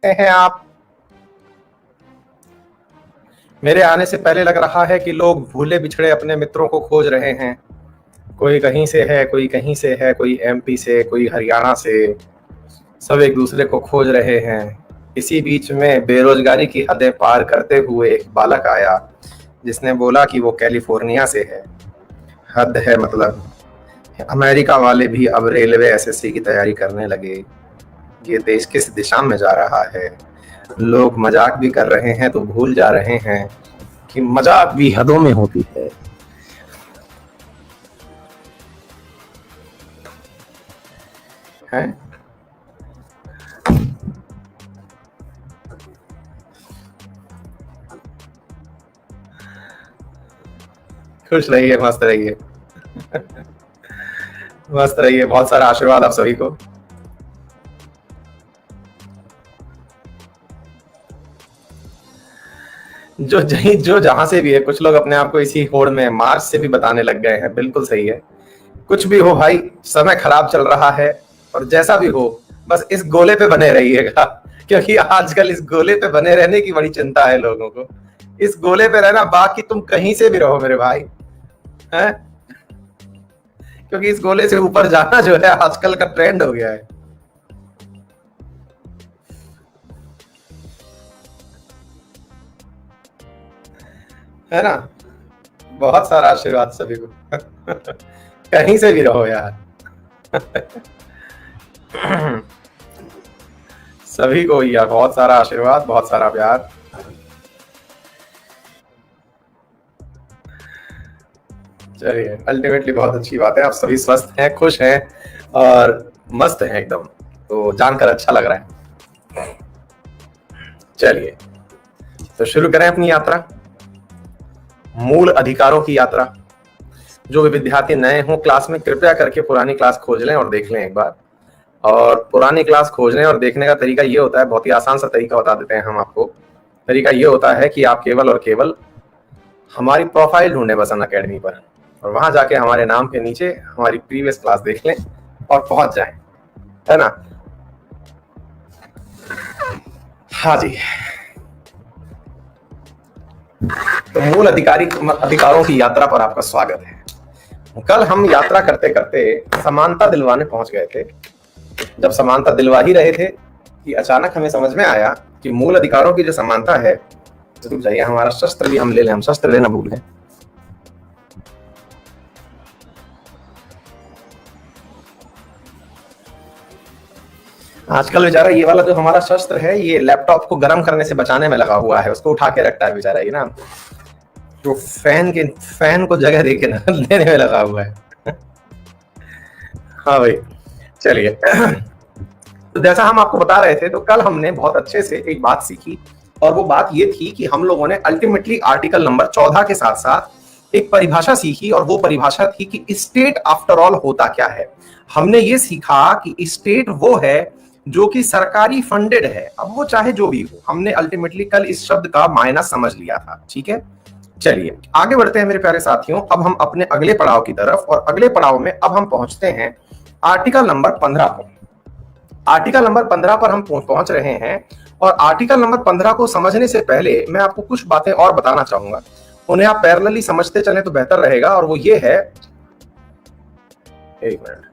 सकते हैं आप? मेरे आने से पहले लग रहा है कि लोग भूले बिछड़े अपने मित्रों को खोज रहे हैं। कोई कहीं से है, कोई कहीं से है, कोई एमपी से, कोई हरियाणा से, सब एक दूसरे को खोज रहे हैं। इसी बीच में बेरोजगारी की हदें पार करते हुए एक बालक आया जिसने बोला कि वो कैलिफोर्निया से है। हद है मतलब। अमेरिका वाले भी अब रेलवे एसएससी की तैयारी करने लगे। ये देश किस दिशा में जा रहा है? लोग मजाक भी कर रहे हैं तो भूल जा रहे हैं कि मजाक भी हदों में होती है। हैं? खुश रहिए, मस्त रहिए। मस्त रहिए। बहुत सारा आशीर्वाद आप सभी को। जो जहां से भी है, कुछ लोग अपने आप को इसी होड़ में मार्च से भी बताने लग गए हैं। बिल्कुल सही है। कुछ भी हो भाई, समय खराब चल रहा है और जैसा भी हो बस इस गोले पे बने रहिएगा, क्योंकि आजकल इस गोले पे बने रहने की बड़ी चिंता है लोगों को। इस गोले पे रहना, बाकी तुम कहीं से भी रहो मेरे भाई, हैं? क्योंकि इस गोले से ऊपर जाना जो है आजकल का ट्रेंड हो गया है ना? बहुत सारा आशीर्वाद सभी को। कहीं से भी रहो यार। सभी को यार बहुत सारा आशीर्वाद, बहुत सारा प्यार। चलिए, अल्टीमेटली बहुत अच्छी बात है। आप सभी स्वस्थ हैं, खुश हैं और मस्त हैं एकदम, तो जानकर अच्छा लग रहा है। चलिए, तो शुरू करें अपनी यात्रा, मूल अधिकारों की यात्रा। जो भी विद्यार्थी नए हों क्लास में, कृपया करके पुरानी क्लास खोज लें और देख लें एक बार। और पुरानी क्लास खोजने और देखने का तरीका ये होता है, बहुत ही आसान सा तरीका बता देते हैं हम आपको। तरीका ये होता है कि आप केवल और केवल हमारी प्रोफाइल ढूंढें बस अनअकैडमी पर, और वहां जाके हमारे नाम के नीचे हमारी प्रीवियस क्लास देख लें और पहुंच जाएं, है ना? हाँ जी। तो मूल अधिकारों की यात्रा पर आपका स्वागत है। कल हम यात्रा करते करते समानता दिलवाने पहुंच गए थे। जब समानता दिलवा ही रहे थे कि अचानक हमें समझ में आया कि मूल अधिकारों की जो समानता है, तो रुक जाइए, हमारा शस्त्र भी हम ले लें, हम शस्त्र लेना भूल गए। आजकल बेचारा ये वाला जो हमारा शस्त्र है, ये लैपटॉप को गर्म करने से बचाने में लगा हुआ है, उसको उठा के रखता है बेचारा, ये ना तो फैन को जगह देके ना देने में लगा हुआ है। हाँ भाई, चलिए। तो जैसा हम आपको बता रहे थे, तो कल हमने बहुत अच्छे से एक बात सीखी, और वो बात ये थी कि हम लोगों ने अल्टीमेटली आर्टिकल नंबर 14 के साथ साथ एक परिभाषा सीखी, और वो परिभाषा थी कि स्टेट आफ्टर ऑल होता क्या है। हमने ये सीखा कि स्टेट वो है जो कि सरकारी फंडेड है, अब वो चाहे जो भी हो। हमने अल्टीमेटली कल इस शब्द का मायना समझ लिया था, ठीक है? चलिए आगे बढ़ते हैं मेरे प्यारे साथियों, अब हम अपने अगले पड़ाव की तरफ, और अगले पड़ाव में अब हम पहुंचते हैं आर्टिकल नंबर 15 पर। आर्टिकल नंबर 15 पर हम पहुंच रहे हैं, और आर्टिकल नंबर 15 को समझने से पहले मैं आपको कुछ बातें और बताना चाहूंगा। उन्हें आप पैरेलली समझते चलें तो बेहतर रहेगा, और वो ये है, एक मिनट,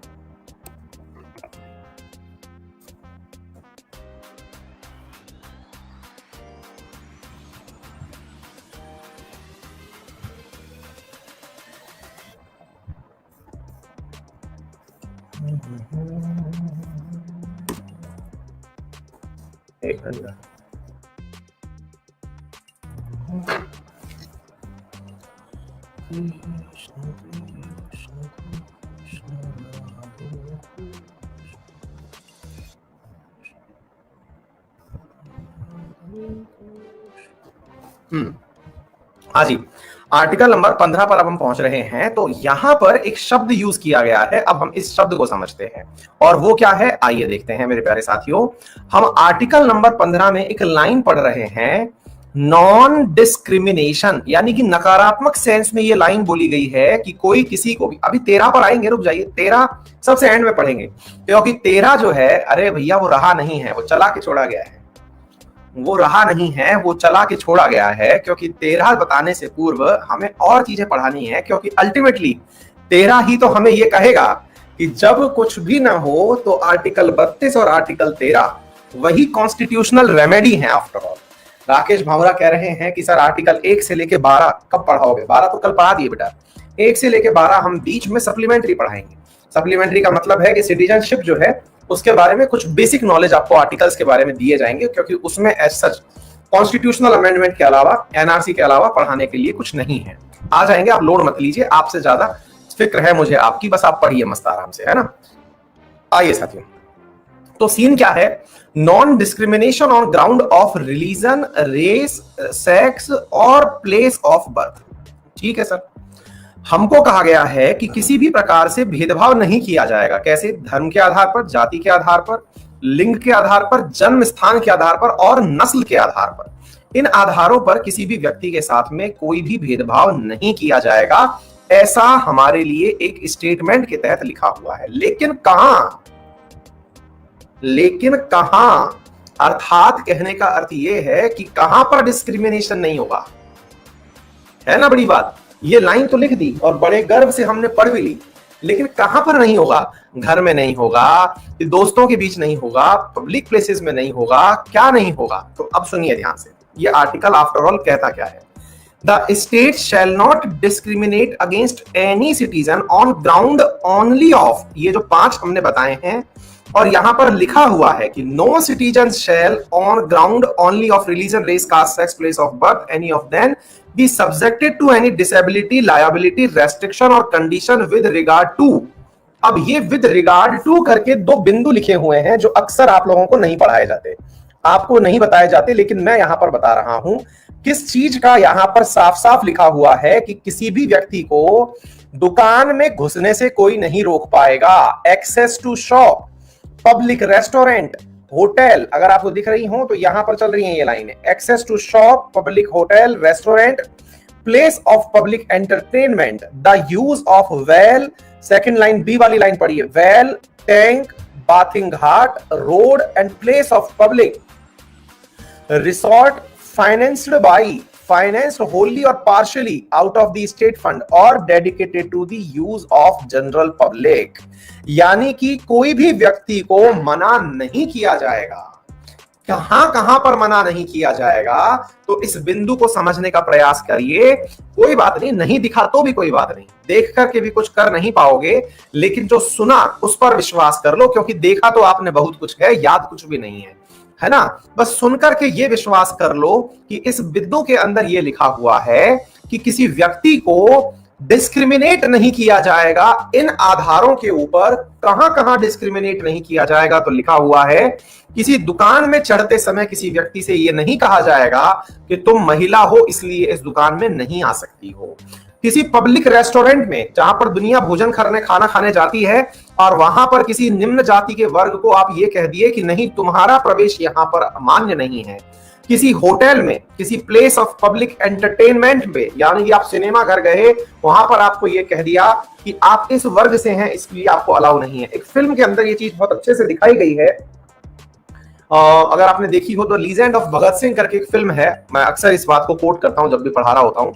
एक मिनट। हाँ जी, आर्टिकल नंबर 15 पर अब हम पहुंच रहे हैं। तो यहां पर एक शब्द यूज किया गया है, अब हम इस शब्द को समझते हैं, और वो क्या है आइए देखते हैं मेरे प्यारे साथियों। हम आर्टिकल नंबर 15 में एक लाइन पढ़ रहे हैं, नॉन डिस्क्रिमिनेशन, यानी कि नकारात्मक सेंस में ये लाइन बोली गई है कि कोई किसी को भी, अभी 13 पर आएंगे, रुक जाइए, 13 सबसे एंड में पढ़ेंगे, क्योंकि 13 जो है, अरे भैया वो रहा नहीं है, वो चला के छोड़ा गया है। वो रहा नहीं है, वो चला के छोड़ा गया है, क्योंकि 13 बताने से पूर्व हमें और चीजें पढ़ानी है, क्योंकि अल्टीमेटली 13 ही तो हमें ये कहेगा कि जब कुछ भी ना हो तो आर्टिकल 32 और आर्टिकल 13 वही कॉन्स्टिट्यूशनल रेमेडी है आफ्टर ऑल। राकेश भावरा कह रहे हैं कि सर आर्टिकल 1 से लेके 12 कब पढ़ाओगे? 12 तो कल पढ़ा दिए बेटा, 1 से लेके 12 हम बीच में सप्लीमेंट्री पढ़ाएंगे। सप्लीमेंट्री का मतलब है कि सिटीजनशिप जो है उसके बारे में कुछ बेसिक नॉलेज आपको आर्टिकल्स के बारे में दिए जाएंगे, क्योंकि उसमें एज सच कॉन्स्टिट्यूशनल अमेंडमेंट के अलावा, एनआरसी के अलावा पढ़ाने के लिए कुछ नहीं है। आ जाएंगे, आप लोड मत लीजिए, आपसे ज्यादा फिक्र है मुझे आपकी, बस आप पढ़िए मस्त आराम से, है ना। आइए साथियों, तो सीन क्या है? Non discrimination on ground of religion, race, sex और प्लेस ऑफ बर्थ। ठीक है सर, हमको कहा गया है कि किसी भी प्रकार से भेदभाव नहीं किया जाएगा। कैसे? धर्म के आधार पर, जाति के आधार पर, लिंग के आधार पर, जन्म स्थान के आधार पर और नस्ल के आधार पर। इन आधारों पर किसी भी व्यक्ति के साथ में कोई भी भेदभाव नहीं किया जाएगा, ऐसा हमारे लिए एक स्टेटमेंट के तहत लिखा हुआ है। लेकिन कहां? अर्थात कहने का अर्थ यह है कि कहां पर डिस्क्रिमिनेशन नहीं होगा, है ना। बड़ी बात, ये लाइन तो लिख दी और बड़े गर्व से हमने पढ़ भी ली, लेकिन कहां पर नहीं होगा? घर में नहीं होगा, दोस्तों के बीच नहीं होगा, पब्लिक प्लेसेस में नहीं होगा, क्या नहीं होगा? तो अब सुनिए ध्यान से, ये आर्टिकल आफ्टर ऑल कहता क्या है? The state shall not discriminate against any citizen on ground only of, ये जो 5 हमने बताए हैं, और यहां पर लिखा हुआ है कि no citizen shall on ground only of religion, race, caste, sex, place of birth, any of them be subjected to any disability, liability, restriction और कंडीशन विद रिगार्ड टू। अब ये विद रिगार्ड टू करके 2 बिंदु लिखे हुए हैं जो अक्सर आप लोगों को नहीं पढ़ाए जाते, आपको नहीं बताए जाते, लेकिन मैं यहां पर बता रहा हूं। किस चीज का यहां पर साफ साफ लिखा हुआ है कि किसी भी व्यक्ति को दुकान में घुसने से कोई नहीं रोक पाएगा। Access to shop, public restaurant, hotel, अगर आपको दिख रही हो तो यहां पर चल रही है ये लाइनें। Access to shop, public hotel, restaurant, place of public entertainment, the use of well, second line B वाली लाइन पढ़िए, well, tank, bathing ghat, road and place of public resort financed wholly or partially out of the state fund or dedicated to the use of general public। यानी कि कोई भी व्यक्ति को मना नहीं किया जाएगा। कहां पर मना नहीं किया जाएगा? तो इस बिंदु को समझने का प्रयास करिए। कोई बात नहीं दिखा तो भी कोई बात नहीं, देख करके भी कुछ कर नहीं पाओगे, लेकिन जो सुना उस पर विश्वास कर लो, क्योंकि देखा तो आपने बहुत कुछ है, याद कुछ भी नहीं है ना। बस सुनकर के ये विश्वास कर लो कि इस बिंदु के अंदर ये लिखा हुआ है कि किसी व्यक्ति को डिस्क्रिमिनेट नहीं किया जाएगा। इन आधारों के ऊपर कहां डिस्क्रिमिनेट नहीं किया जाएगा? तो लिखा हुआ है, किसी दुकान में चढ़ते समय किसी व्यक्ति से यह नहीं कहा जाएगा कि तुम महिला हो इसलिए इस दुकान में नहीं आ सकती हो। किसी पब्लिक रेस्टोरेंट में, जहां पर दुनिया भोजन करने, खाना खाने जाती है, और वहां पर किसी निम्न जाति के वर्ग को आप ये कह दिए कि नहीं, तुम्हारा प्रवेश यहां पर मान्य नहीं है। किसी होटल में, किसी प्लेस ऑफ पब्लिक एंटरटेनमेंट में, यानी कि आप सिनेमा घर गए, वहां पर आपको ये कह दिया कि आप इस वर्ग से हैं इसलिए आपको अलाउ नहीं है। एक फिल्म के अंदर ये चीज बहुत अच्छे से दिखाई गई है, अगर आपने देखी हो तो लीजेंड ऑफ भगत सिंह करके एक फिल्म है। मैं अक्सर इस बात को कोट करता हूं जब भी पढ़ा रहा होता हूं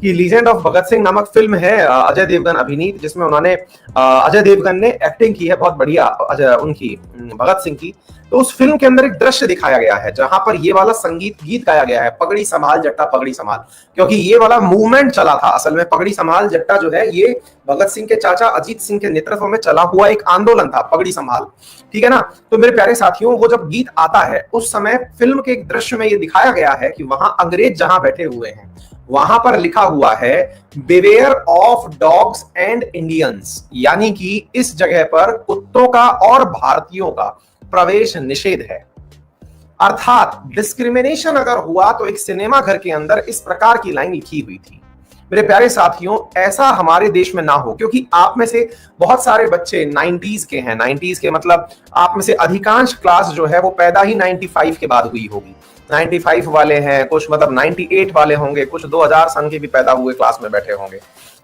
कि लीजेंड ऑफ भगत सिंह नामक फिल्म है, अजय देवगन अभिनीत, जिसमें उन्होंने अजय देवगन ने एक्टिंग की है बहुत बढ़िया उनकी, भगत सिंह की। तो उस फिल्म के अंदर एक दृश्य दिखाया गया है जहां पर ये वाला संगीत गीत गाया गया है, पगड़ी संभाल जट्टा पगड़ी संभाल, क्योंकि ये वाला मूवमेंट चला था। असल में पगड़ी संभाल जट्टा जो है ये भगत सिंह के चाचा अजीत सिंह के नेतृत्व में चला हुआ एक आंदोलन था, पगड़ी संभाल, ठीक है ना। तो मेरे प्यारे साथियों, वो जब गीत आता है उस समय फिल्म के एक दृश्य में ये दिखाया गया है कि वहां अंग्रेज जहां बैठे हुए हैं, वहां पर लिखा हुआ है beware of dogs and Indians, यानी कि इस जगह पर कुत्तों का और भारतीयों का प्रवेश निषेध है। अर्थात डिस्क्रिमिनेशन अगर हुआ तो एक सिनेमा घर के अंदर इस प्रकार की लाइन लिखी हुई थी। मेरे प्यारे साथियों, ऐसा हमारे देश में ना हो, क्योंकि आप में से बहुत सारे बच्चे 90s के हैं। 90s के मतलब आप में से अधिकांश क्लास जो है वो पैदा ही 95 के बाद हुई होगी। 95 वाले हैं, कुछ मतलब 98 वाले होंगे, कुछ 2000 सन के भी पैदा हुए क्लास में बैठे होंगे।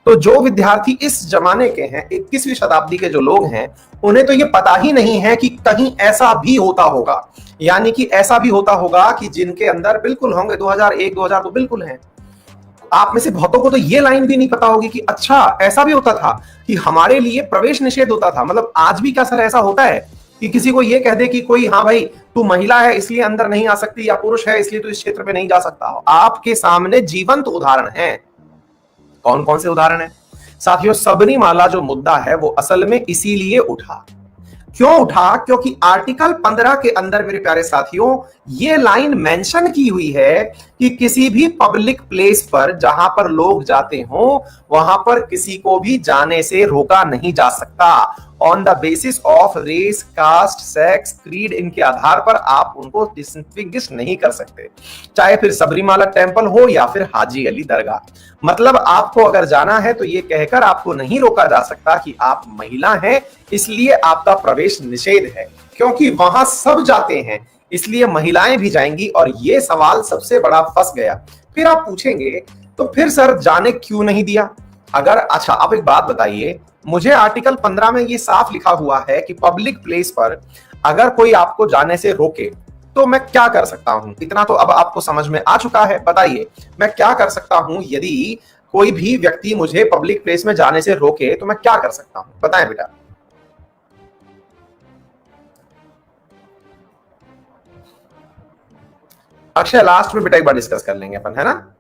तो जो विद्यार्थी इस जमाने के हैं, 21वीं शताब्दी के जो लोग हैं, उन्हें तो ये पता ही नहीं है कि कहीं ऐसा भी होता होगा, यानी कि ऐसा भी होता होगा कि जिनके अंदर बिल्कुल होंगे 2001 2000 तो बिल्कुल हैं। आप में से बहुतों को तो ये लाइन भी नहीं पता होगी कि अच्छा ऐसा भी होता था कि हमारे लिए प्रवेश निषेध होता था। मतलब आज भी क्या सर ऐसा होता है कि किसी को ये कह दे कि कोई हाँ भाई तू महिला है इसलिए अंदर नहीं आ सकती, या पुरुष है इसलिए तू इस क्षेत्र में नहीं जा सकता। आपके सामने जीवंत उदाहरण है। कौन कौन से उदाहरण है साथियों? सबरीमाला जो मुद्दा है वो असल में इसीलिए उठा। क्यों उठा? क्योंकि आर्टिकल 15 के अंदर मेरे प्यारे साथियों ये लाइन मेंशन की हुई है कि किसी भी पब्लिक प्लेस पर जहां पर लोग जाते हो वहां पर किसी को भी जाने से रोका नहीं जा सकता। On the basis of race, caste, sex, creed, इनके आधार पर आप उनको डिस्टिंग्विश नहीं कर सकते, चाहे फिर सबरीमाला टेम्पल हो या फिर हाजी अली दरगाह। मतलब आपको अगर जाना है तो ये कहकर आपको नहीं रोका जा सकता कि आप महिला हैं इसलिए आपका प्रवेश निषेध है, क्योंकि वहां सब जाते हैं इसलिए महिलाएं भी जाएंगी। और ये सवाल सबसे बड़ा फंस गया। फिर आप पूछेंगे तो फिर सर जाने क्यों नहीं दिया? अगर अच्छा आप एक बात बताइए, मुझे आर्टिकल 15 में ये साफ लिखा हुआ है कि पब्लिक प्लेस पर अगर कोई आपको जाने से रोके तो मैं क्या कर सकता हूं? इतना तो अब आपको समझ में आ चुका है। बताइए मैं क्या कर सकता हूं यदि कोई भी व्यक्ति मुझे पब्लिक प्लेस में जाने से रोके तो मैं क्या कर सकता हूं? बताएं बेटा। अक्षय लास्ट में बेटा एक बार डिस्कस कर लेंगे अपन, है ना?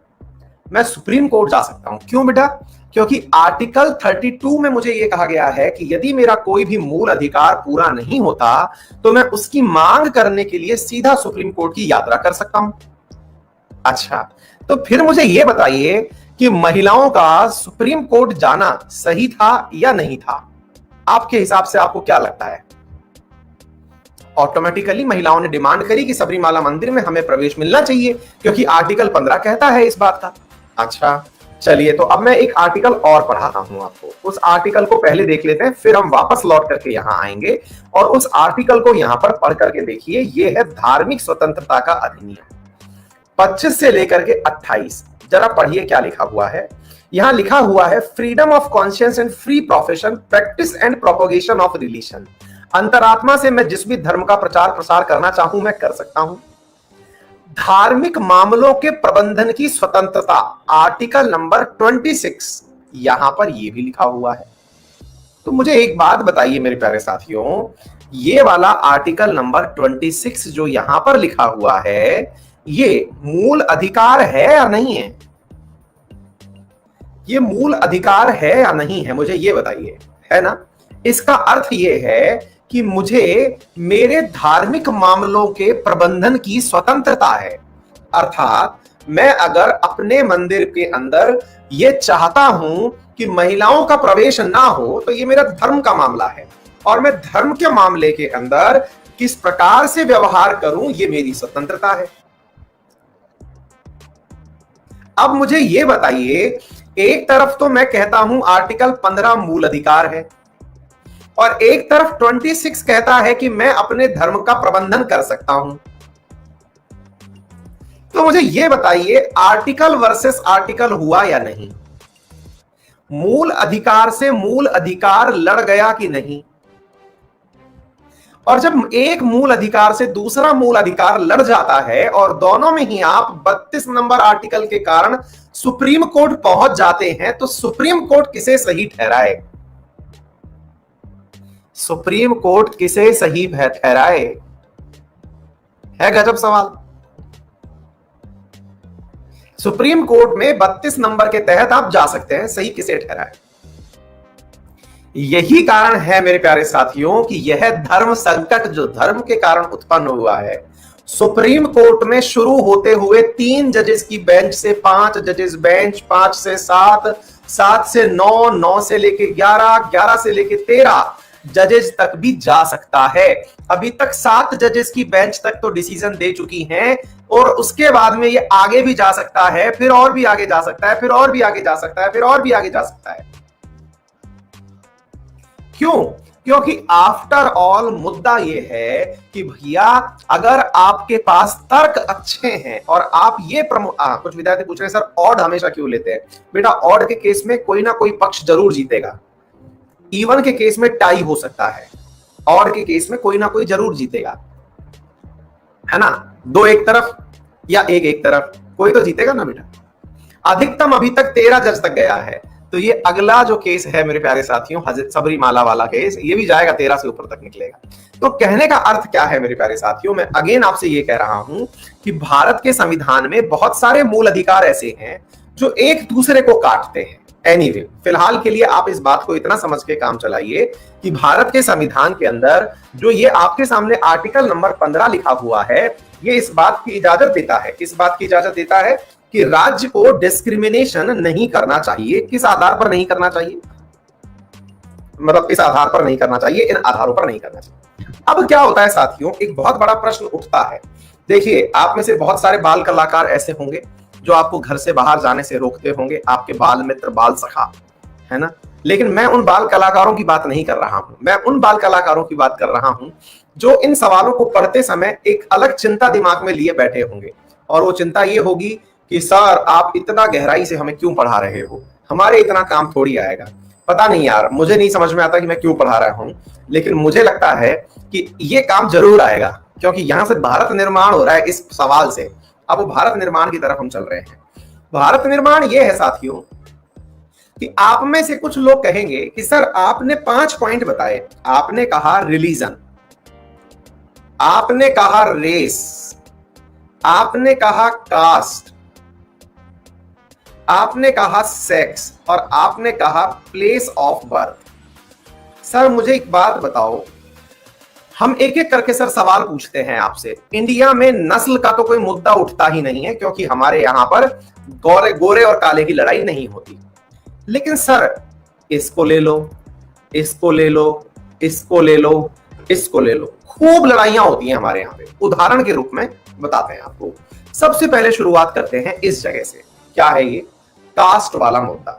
मैं सुप्रीम कोर्ट जा सकता हूं। क्यों बेटा? क्योंकि आर्टिकल 32 में मुझे यह कहा गया है कि यदि मेरा कोई भी मूल अधिकार पूरा नहीं होता तो मैं उसकी मांग करने के लिए सीधा सुप्रीम कोर्ट की यात्रा कर सकता हूं। अच्छा तो फिर मुझे यह बताइए कि महिलाओं का सुप्रीम कोर्ट जाना सही था या नहीं था? आपके हिसाब से आपको क्या लगता है? ऑटोमेटिकली महिलाओं ने डिमांड करी कि सबरीमाला मंदिर में हमें प्रवेश मिलना चाहिए क्योंकि आर्टिकल 15 कहता है इस बात का। अच्छा चलिए तो अब मैं एक आर्टिकल और पढ़ाता हूं आपको। उस आर्टिकल को पहले देख लेते हैं, फिर हम वापस लौट करके यहां आएंगे और उस आर्टिकल को यहां पर पढ़ करके देखिए। यह है धार्मिक स्वतंत्रता का अधिनियम 25 से लेकर के 28। जरा पढ़िए क्या लिखा हुआ है। यहां लिखा हुआ है freedom of conscience and free profession, practice and propagation of religion. अंतरात्मा से मैं जिस भी धर्म का प्रचार प्रसार करना चाहूं मैं कर सकता हूं। धार्मिक मामलों के प्रबंधन की स्वतंत्रता, आर्टिकल नंबर 26, यहां पर यह भी लिखा हुआ है। तो मुझे एक बात बताइए मेरे प्यारे साथियों, ये वाला आर्टिकल नंबर 26 जो यहां पर लिखा हुआ है ये मूल अधिकार है या नहीं है? ये मूल अधिकार है या नहीं है, मुझे ये बताइए, है ना? इसका अर्थ ये है कि मुझे मेरे धार्मिक मामलों के प्रबंधन की स्वतंत्रता है। अर्थात मैं अगर अपने मंदिर के अंदर ये चाहता हूं कि महिलाओं का प्रवेश ना हो तो ये मेरा धर्म का मामला है और मैं धर्म के मामले के अंदर किस प्रकार से व्यवहार करूं ये मेरी स्वतंत्रता है। अब मुझे ये बताइए, एक तरफ तो मैं कहता हूं आर्टिकल 15 मूल अधिकार है और एक तरफ 26 कहता है कि मैं अपने धर्म का प्रबंधन कर सकता हूं। तो मुझे यह बताइए आर्टिकल वर्सेस आर्टिकल हुआ या नहीं? मूल अधिकार से मूल अधिकार लड़ गया कि नहीं? और जब एक मूल अधिकार से दूसरा मूल अधिकार लड़ जाता है और दोनों में ही आप 32 नंबर आर्टिकल के कारण सुप्रीम कोर्ट पहुंच जाते हैं तो सुप्रीम कोर्ट किसे सही ठहराए? सुप्रीम कोर्ट किसे सही ठहराए? है गजब सवाल। सुप्रीम कोर्ट में 32 नंबर के तहत आप जा सकते हैं, सही किसे ठहराए? यही कारण है मेरे प्यारे साथियों कि यह धर्म संकट जो धर्म के कारण उत्पन्न हुआ है, सुप्रीम कोर्ट में शुरू होते हुए 3 जजेस की बेंच से 5 जजेस बेंच, 5 से 7, 7 से 9, 9 से लेके 11, 11 से लेके 13 जजेस तक भी जा सकता है। अभी तक 7 जजेस की बेंच तक तो डिसीजन दे चुकी हैं और उसके बाद में ये आगे भी जा सकता है, फिर और भी आगे जा सकता है, फिर और भी आगे जा सकता है, फिर और भी आगे जा सकता है। क्यों? क्योंकि आफ्टर ऑल मुद्दा यह है कि भैया अगर आपके पास तर्क अच्छे हैं और आप ये कुछ विद्यार्थी पूछ रहे हैं सर ऑड हमेशा क्यों लेते हैं? बेटा ऑड के केस में कोई ना कोई पक्ष जरूर जीतेगा, इवन के केस में टाई हो सकता है, ऑड के केस में कोई ना कोई जरूर जीतेगा, है ना? दो एक तरफ या एक तरफ, कोई तो जीतेगा ना बेटा। अधिकतम अभी तक 13 जज तक गया है, तो ये अगला जो केस है मेरे प्यारे साथियों, हजरत सबरीमाला वाला केस, ये भी जाएगा 13 से ऊपर तक निकलेगा। तो कहने का अर्थ क्या है मेरे प्यारे साथियों, मैं अगेन आपसे ये कह रहा हूं कि भारत के संविधान में बहुत सारे मूल अधिकार ऐसे हैं जो एक दूसरे को काटते हैं। एनीवे, फिलहाल के लिए आप इस बात को इतना समझ के काम चलाइए कि भारत के संविधान के अंदर जो ये आपके सामने आर्टिकल नंबर 15 लिखा हुआ है, ये इस बात की इजाजत देता है, किस बात की इजाजत देता है कि राज्य को डिस्क्रिमिनेशन नहीं करना चाहिए। किस आधार पर नहीं करना चाहिए? मतलब इस आधार पर नहीं करना चाहिए, इन आधारों पर नहीं करना चाहिए। अब क्या होता है साथियों, एक बहुत बड़ा प्रश्न उठता है। देखिए, आप में से बहुत सारे बाल कलाकार ऐसे होंगे जो आपको घर से बाहर जाने से रोकते होंगे, आपके बाल मित्र, बाल सखा, है ना? लेकिन मैं उन बाल कलाकारों की बात नहीं कर रहा हूं, मैं उन बाल कलाकारों की बात कर रहा हूं जो इन सवालों को पढ़ते समय एक अलग चिंता दिमाग में लिए बैठे होंगे, और वो चिंता ये होगी कि सर आप इतना गहराई से हमें क्यों पढ़ा रहे हो, हमारे इतना काम थोड़ी आएगा। पता नहीं यार, मुझे नहीं समझ में आता कि मैं क्यों पढ़ा रहा हूं, लेकिन मुझे लगता है कि ये काम जरूर आएगा, क्योंकि यहां से भारत निर्माण हो रहा है इस सवाल से। अब भारत निर्माण की तरफ हम चल रहे हैं। भारत निर्माण ये है साथियों कि आप में से कुछ लोग कहेंगे कि सर आपने 5 पॉइंट बताए, आपने कहा रिलीजन, आपने कहा रेस, आपने कहा कास्ट, आपने कहा सेक्स, और आपने कहा प्लेस ऑफ बर्थ। सर मुझे एक बात बताओ, हम एक एक करके सर सवाल पूछते हैं आपसे। इंडिया में नस्ल का तो कोई मुद्दा उठता ही नहीं है, क्योंकि हमारे यहां पर गोरे और काले की लड़ाई नहीं होती। लेकिन सर इसको ले लो, इसको ले लो, इसको ले लो, इसको ले लो, खूब लड़ाइयां होती हैं हमारे यहाँ पे। उदाहरण के रूप में बताते हैं आपको। सबसे पहले शुरुआत करते हैं इस जगह से। क्या है ये? कास्ट वाला मुद्दा।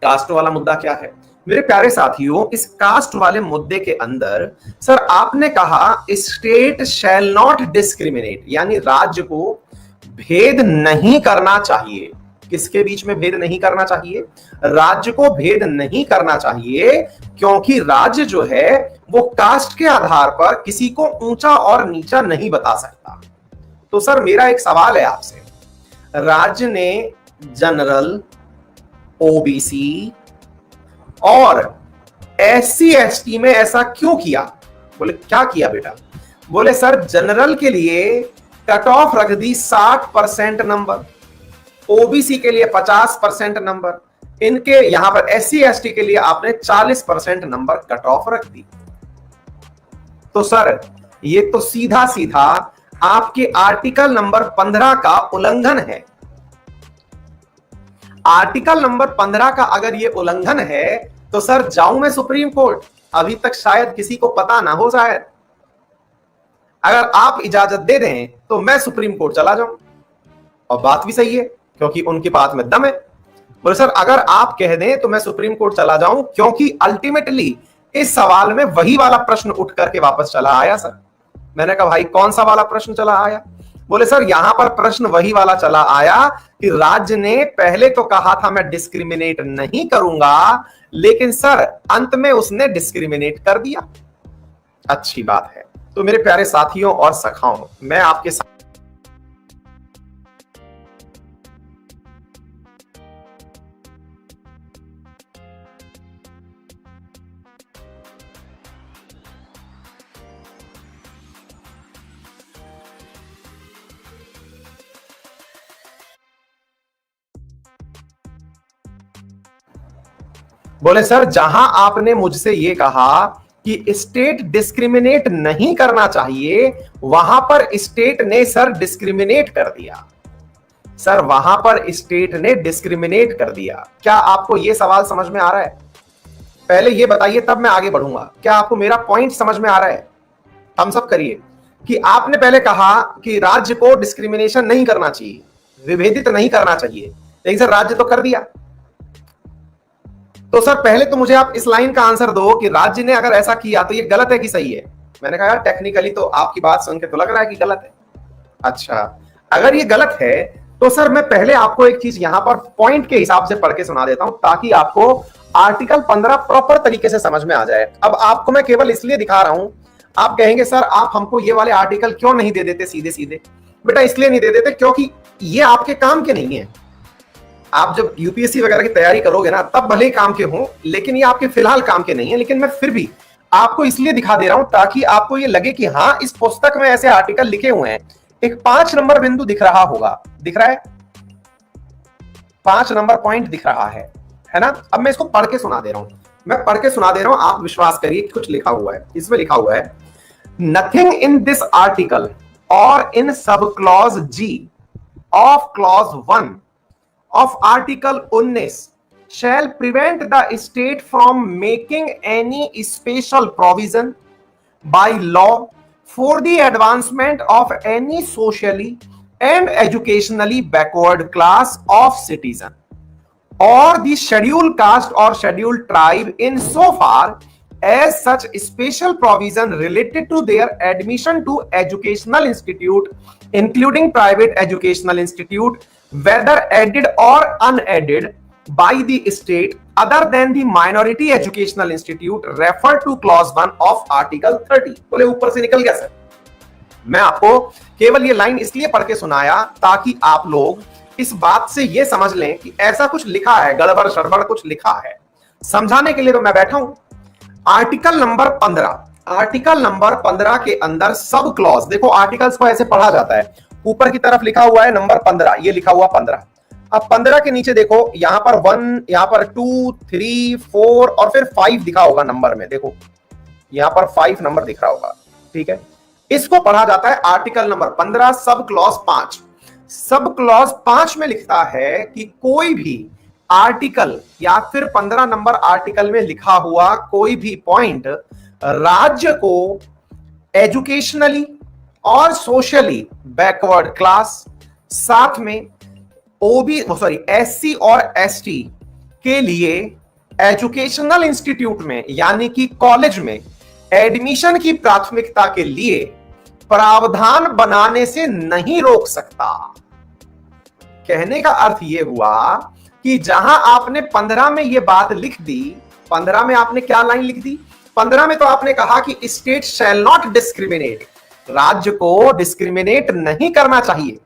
कास्ट वाला मुद्दा क्या है मेरे प्यारे साथियों? इस कास्ट वाले मुद्दे के अंदर सर आपने कहा स्टेट शैल नॉट डिस्क्रिमिनेट, यानी राज्य को भेद नहीं करना चाहिए। किसके बीच में भेद नहीं करना चाहिए? राज्य को भेद नहीं करना चाहिए, क्योंकि राज्य जो है वो कास्ट के आधार पर किसी को ऊंचा और नीचा नहीं बता सकता। तो सर मेरा एक सवाल है आपसे, राज्य ने जनरल, ओबीसी और एससी एसटी में ऐसा क्यों किया? बोले क्या किया बेटा? बोले सर जनरल के लिए कट ऑफ रख दी 60% नंबर, ओबीसी के लिए 50% नंबर, इनके यहां पर एससी एसटी के लिए आपने 40% नंबर कट ऑफ रख दी। तो सर ये तो सीधा सीधा आपके आर्टिकल नंबर 15 का उल्लंघन है। आर्टिकल नंबर 15 का अगर ये उल्लंघन है तो सर जाऊं मैं सुप्रीम कोर्ट? अभी तक शायद किसी को पता ना हो। शायद अगर आप इजाजत दे दें तो मैं सुप्रीम कोर्ट चला जाऊं, और बात भी सही है क्योंकि उनकी बात में दम है। बोले सर अगर आप कह दें तो मैं सुप्रीम कोर्ट चला जाऊं, क्योंकि अल्टीमेटली इस सवाल में वही वाला प्रश्न उठ करके वापस चला आया। सर मैंने कहा भाई कौन सा वाला प्रश्न चला आया? बोले सर यहां पर प्रश्न वही वाला चला आया कि राज्य ने पहले तो कहा था मैं डिस्क्रिमिनेट नहीं करूंगा, लेकिन सर अंत में उसने डिस्क्रिमिनेट कर दिया। अच्छी बात है। तो मेरे प्यारे साथियों और सखाओं, मैं आपके साथ बोले सर जहां आपने मुझसे ये कहा कि स्टेट डिस्क्रिमिनेट नहीं करना चाहिए, वहां पर स्टेट ने सर डिस्क्रिमिनेट कर दिया। सर वहां पर स्टेट ने डिस्क्रिमिनेट कर दिया। क्या आपको यह सवाल समझ में आ रहा है? पहले यह बताइए तब मैं आगे बढ़ूंगा। क्या आपको मेरा पॉइंट समझ में आ रहा है? हम सब करिए कि आपने पहले कहा कि राज्य को डिस्क्रिमिनेशन नहीं करना चाहिए, विभेदित नहीं करना चाहिए, लेकिन सर राज्य तो कर दिया। तो सर पहले तो मुझे आप इस लाइन का आंसर दो कि राज्य ने अगर ऐसा किया तो ये गलत है कि सही है। मैंने कहा यार टेक्निकली तो आपकी बात सुन के तो लग रहा है कि गलत है। अच्छा, अगर ये गलत है तो सर मैं पहले आपको एक चीज यहां पर पॉइंट के हिसाब से पढ़ के सुना देता हूं ताकि आपको आर्टिकल 15 प्रॉपर तरीके से समझ में आ जाए। अब आपको मैं केवल इसलिए दिखा रहा हूं, आप कहेंगे सर आप हमको ये वाले आर्टिकल क्यों नहीं दे देते सीधे सीधे। बेटा इसलिए नहीं दे देते क्योंकि ये आपके काम के नहीं है। आप जब यूपीएससी वगैरह की तैयारी करोगे ना तब भले ही काम के हों, लेकिन ये आपके फिलहाल काम के नहीं है। लेकिन मैं फिर भी आपको इसलिए दिखा दे रहा हूं ताकि आपको ये लगे कि हाँ इस पुस्तक में ऐसे आर्टिकल लिखे हुए हैं। एक 5 नंबर बिंदु दिख रहा होगा, दिख रहा है 5 नंबर पॉइंट दिख रहा है ना। अब मैं इसको पढ़ के सुना दे रहा हूं, मैं पढ़ के सुना दे रहा हूं, आप विश्वास करिए कुछ लिखा हुआ है। इसमें लिखा हुआ है नथिंग इन दिस आर्टिकल और in sub clause G of clause 1 of article 19 shall prevent the state from making any special provision by law for the advancement of any socially and educationally backward class of citizen or the scheduled caste or scheduled tribe in so far as such special provision related to their admission to educational institute including private educational institute whether aided or unaided by the state other than the minority educational institute referred to clause 1 of article 30। बोले ऊपर से निकल गया sir. मैं आपको केवल ये line इसलिए पढ़ के सुनाया ताकि आप लोग इस बात से ये समझ लें कि ऐसा कुछ लिखा है, गड़बड़ शड़बड़ कुछ लिखा है। समझाने के लिए तो मैं बैठा हूं। आर्टिकल नंबर 15, आर्टिकल नंबर 15 के अंदर सब क्लॉज, देखो आर्टिकल्स को ऐसे पढ़ा जाता है, ऊपर की तरफ लिखा हुआ है नंबर 15, ये लिखा हुआ 15। अब 15 के नीचे देखो यहां पर 1, यहां पर 2, 3, 4 और फिर 5 दिखा होगा नंबर में। देखो यहां पर 5 नंबर दिख रहा होगा, ठीक है। इसको पढ़ा जाता है article number 15 sub clause 5। Sub clause 5 में लिखता है कि कोई भी आर्टिकल या फिर 15 नंबर आर्टिकल में लिखा हुआ कोई भी पॉइंट राज्य को एजुकेशनली और सोशली बैकवर्ड क्लास, साथ में एससी और एसटी के लिए एजुकेशनल इंस्टीट्यूट में यानी कि कॉलेज में एडमिशन की प्राथमिकता के लिए प्रावधान बनाने से नहीं रोक सकता। कहने का अर्थ यह हुआ कि जहां आपने 15 में यह बात लिख दी, 15 में आपने क्या लाइन लिख दी, 15 में तो आपने कहा कि स्टेट शैल नॉट डिस्क्रिमिनेट, राज्य को डिस्क्रिमिनेट नहीं करना चाहिए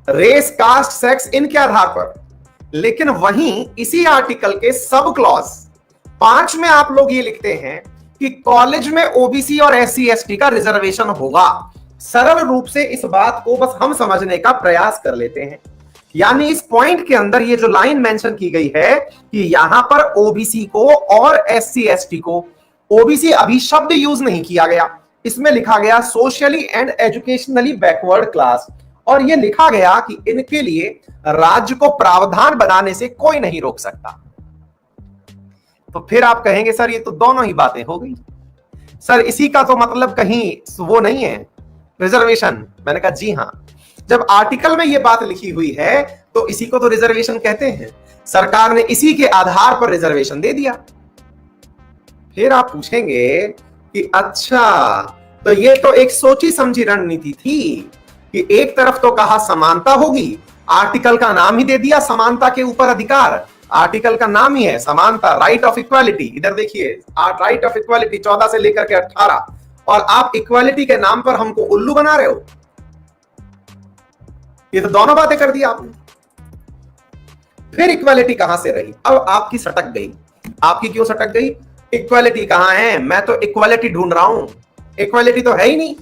रेस, कास्ट, सेक्स इनके आधार पर। लेकिन वहीं इसी आर्टिकल के सब क्लॉज 5 में आप लोग ये लिखते हैं कि कॉलेज में ओबीसी और एससी एसटी का रिजर्वेशन होगा। सरल रूप से इस बात को बस हम समझने का प्रयास कर लेते हैं। यानी इस पॉइंट के अंदर ये जो लाइन मेंशन की गई है कि यहां पर ओबीसी को और एससी एसटी को, ओबीसी अभी शब्द यूज नहीं किया गया, इसमें लिखा गया socially and educationally backward class, और यह लिखा गया कि इनके लिए राज्य को प्रावधान बनाने से कोई नहीं रोक सकता। तो फिर आप कहेंगे सर ये तो दोनों ही बातें हो गई, सर इसी का तो मतलब कहीं वो नहीं है रिजर्वेशन। मैंने कहा जी हां, जब आर्टिकल में यह बात लिखी हुई है तो इसी को तो रिजर्वेशन कहते हैं। सरकार ने इसी के आधार पर रिजर्वेशन दे दिया। फिर आप पूछेंगे कि अच्छा तो ये तो एक सोची समझी रणनीति थी कि एक तरफ तो कहा समानता होगी, आर्टिकल का नाम ही दे दिया समानता के ऊपर अधिकार, आर्टिकल का नाम ही है समानता, राइट ऑफ इक्वालिटी। इधर देखिए राइट ऑफ इक्वालिटी 14 से लेकर के 18, और आप इक्वालिटी के नाम पर हमको उल्लू बना रहे हो। ये तो दोनों बातें कर दी आपने। फिर इक्वालिटी कहां से रही? अब आपकी सटक गई। आपकी क्यों सटक गई? इक्वालिटी कहां है? मैं तो इक्वालिटी ढूंढ रहा हूं, इक्वालिटी तो है ही नहीं।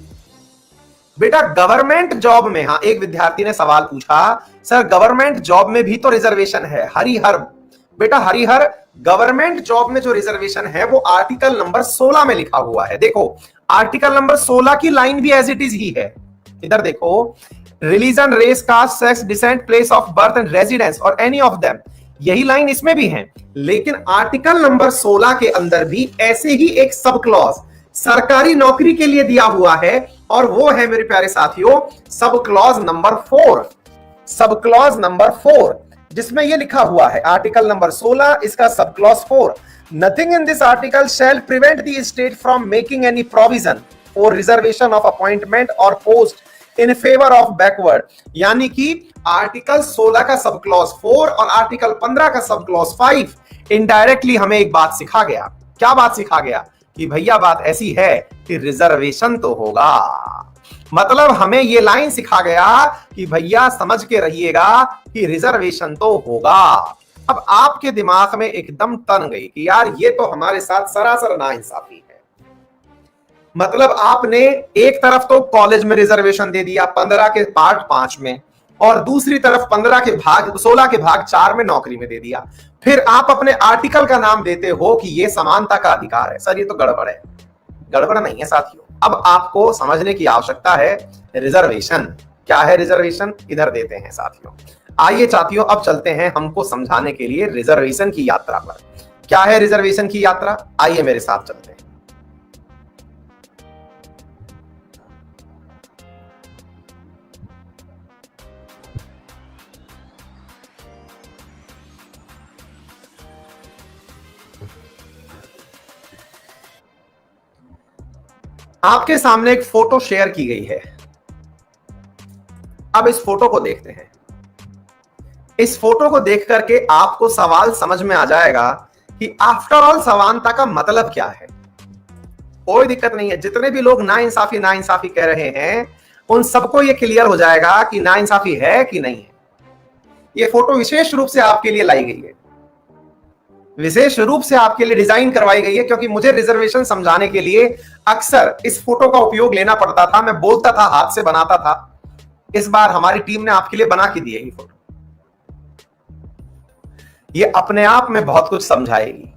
बेटा गवर्नमेंट जॉब में, हाँ एक विद्यार्थी ने सवाल पूछा सर गवर्नमेंट जॉब में भी तो रिजर्वेशन है, हरिहर। बेटा हरिहर गवर्नमेंट जॉब में जो रिजर्वेशन है वो आर्टिकल नंबर 16 में लिखा हुआ है। देखो आर्टिकल नंबर 16 की लाइन भी एज इट इज ही है। इधर देखो, religion, race, caste, sex, descent, place of birth and residence और एनी ऑफ देम, यही लाइन इसमें भी है। लेकिन आर्टिकल नंबर 16 के अंदर भी ऐसे ही एक सब क्लॉज सरकारी नौकरी के लिए दिया हुआ है, और वो है मेरे प्यारे साथियों sub clause number 4। Sub clause number 4 जिसमें ये लिखा हुआ है आर्टिकल नंबर 16 इसका sub clause 4, nothing in this article shall prevent the state from making any provision for reservation of appointment और post in favour of backward. यानी कि article 16 का सब क्लॉज 4 और आर्टिकल 15 का सब क्लॉज 5 इनडायरेक्टली हमें एक बात सिखा गया। क्या बात सिखा गया? कि भैया बात ऐसी है कि रिजर्वेशन तो होगा। मतलब हमें ये लाइन सिखा गया कि भैया समझ के रहिएगा कि रिजर्वेशन तो होगा। अब आपके दिमाग में एकदम तन गई कि यार ये तो हमारे साथ सरासर नाइंसाफी है। मतलब आपने एक तरफ तो कॉलेज में रिजर्वेशन दे दिया 15 के पार्ट 5 में, और दूसरी तरफ 15 के भाग 16 के भाग 4 में नौकरी में दे दिया। फिर आप अपने आर्टिकल का नाम देते हो कि ये समानता का अधिकार है। सर ये तो गड़बड़ है। गड़बड़ नहीं है साथियों। अब आपको समझने की आवश्यकता है रिजर्वेशन क्या है। रिजर्वेशन इधर देते हैं साथियों। आइए साथियों अब चलते हैं हमको समझाने के लिए रिजर्वेशन की यात्रा पर। क्या है रिजर्वेशन की यात्रा? आइए मेरे साथ चलते हैं। आपके सामने एक फोटो शेयर की गई है। अब इस फोटो को देखते हैं। इस फोटो को देख करके आपको सवाल समझ में आ जाएगा कि आफ्टर ऑल समानता का मतलब क्या है। कोई दिक्कत नहीं है। जितने भी लोग नाइंसाफी नाइंसाफी कह रहे हैं उन सबको यह क्लियर हो जाएगा कि नाइंसाफी है कि नहीं है। यह फोटो विशेष रूप से आपके लिए लाई गई है, विशेष रूप से आपके लिए डिजाइन करवाई गई है, क्योंकि मुझे रिजर्वेशन समझाने के लिए अक्सर इस फोटो का उपयोग लेना पड़ता था। मैं बोलता था, हाथ से बनाता था। इस बार हमारी टीम ने आपके लिए बना के दी है ये फोटो। ये अपने आप में बहुत कुछ समझाएगी।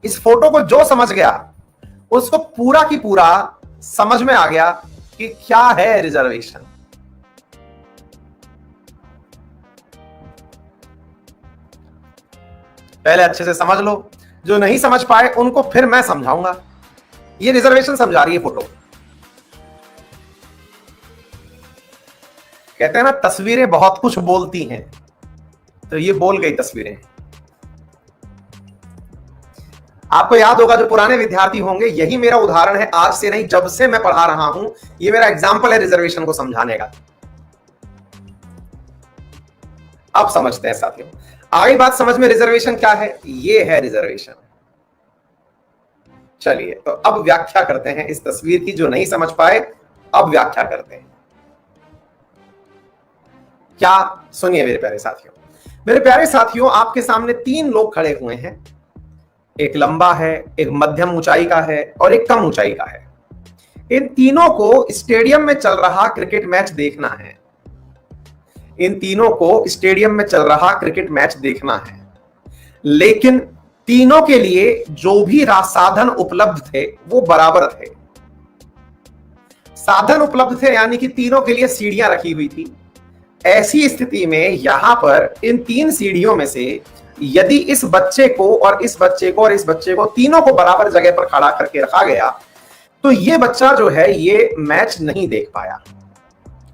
इस फोटो को जो समझ गया उसको पूरा की पूरा समझ में आ गया कि क्या है रिजर्वेशन। पहले अच्छे से समझ लो। जो नहीं समझ पाए उनको फिर मैं समझाऊंगा। ये रिजर्वेशन समझा रही है फोटो। कहते हैं ना तस्वीरें बहुत कुछ बोलती हैं, तो ये बोल गई तस्वीरें। आपको याद होगा, जो पुराने विद्यार्थी होंगे, यही मेरा उदाहरण है। आज से नहीं, जब से मैं पढ़ा रहा हूं ये मेरा एग्जाम्पल है रिजर्वेशन को समझाने का। अब समझते हैं साथियों। आगे बात समझ में, रिजर्वेशन क्या है? ये है रिजर्वेशन। चलिए तो अब व्याख्या करते हैं इस तस्वीर की। जो नहीं समझ पाए अब व्याख्या करते हैं। क्या? सुनिए मेरे प्यारे साथियों। मेरे प्यारे साथियों, आपके सामने 3 लोग खड़े हुए हैं। एक लंबा है, एक मध्यम ऊंचाई का है और एक कम ऊंचाई का है। इन तीनों को स्टेडियम में चल रहा क्रिकेट मैच देखना है। इन तीनों को स्टेडियम में चल रहा क्रिकेट मैच देखना है, लेकिन तीनों के लिए जो भी साधन उपलब्ध थे वो बराबर थे। साधन उपलब्ध थे यानी कि तीनों के लिए सीढ़ियां रखी हुई थी। ऐसी स्थिति में यहां पर इन 3 सीढ़ियों में से यदि इस बच्चे को और इस बच्चे को और इस बच्चे को तीनों को बराबर जगह पर खड़ा करके रखा गया तो ये बच्चा जो है ये मैच नहीं देख पाया।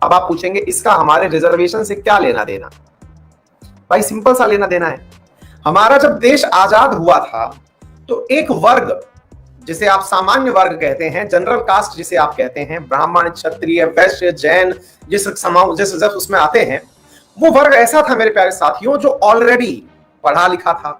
अब आप पूछेंगे इसका हमारे रिजर्वेशन से क्या लेना देना? भाई सिंपल सा लेना देना है। हमारा जब देश आजाद हुआ था तो एक वर्ग जिसे आप सामान्य वर्ग कहते हैं, जनरल कास्ट जिसे आप कहते हैं, ब्राह्मण, क्षत्रिय, वैश्य, जैन, जिस उसमें आते हैं, वो वर्ग ऐसा था मेरे प्यारे साथियों जो ऑलरेडी पढ़ा लिखा था।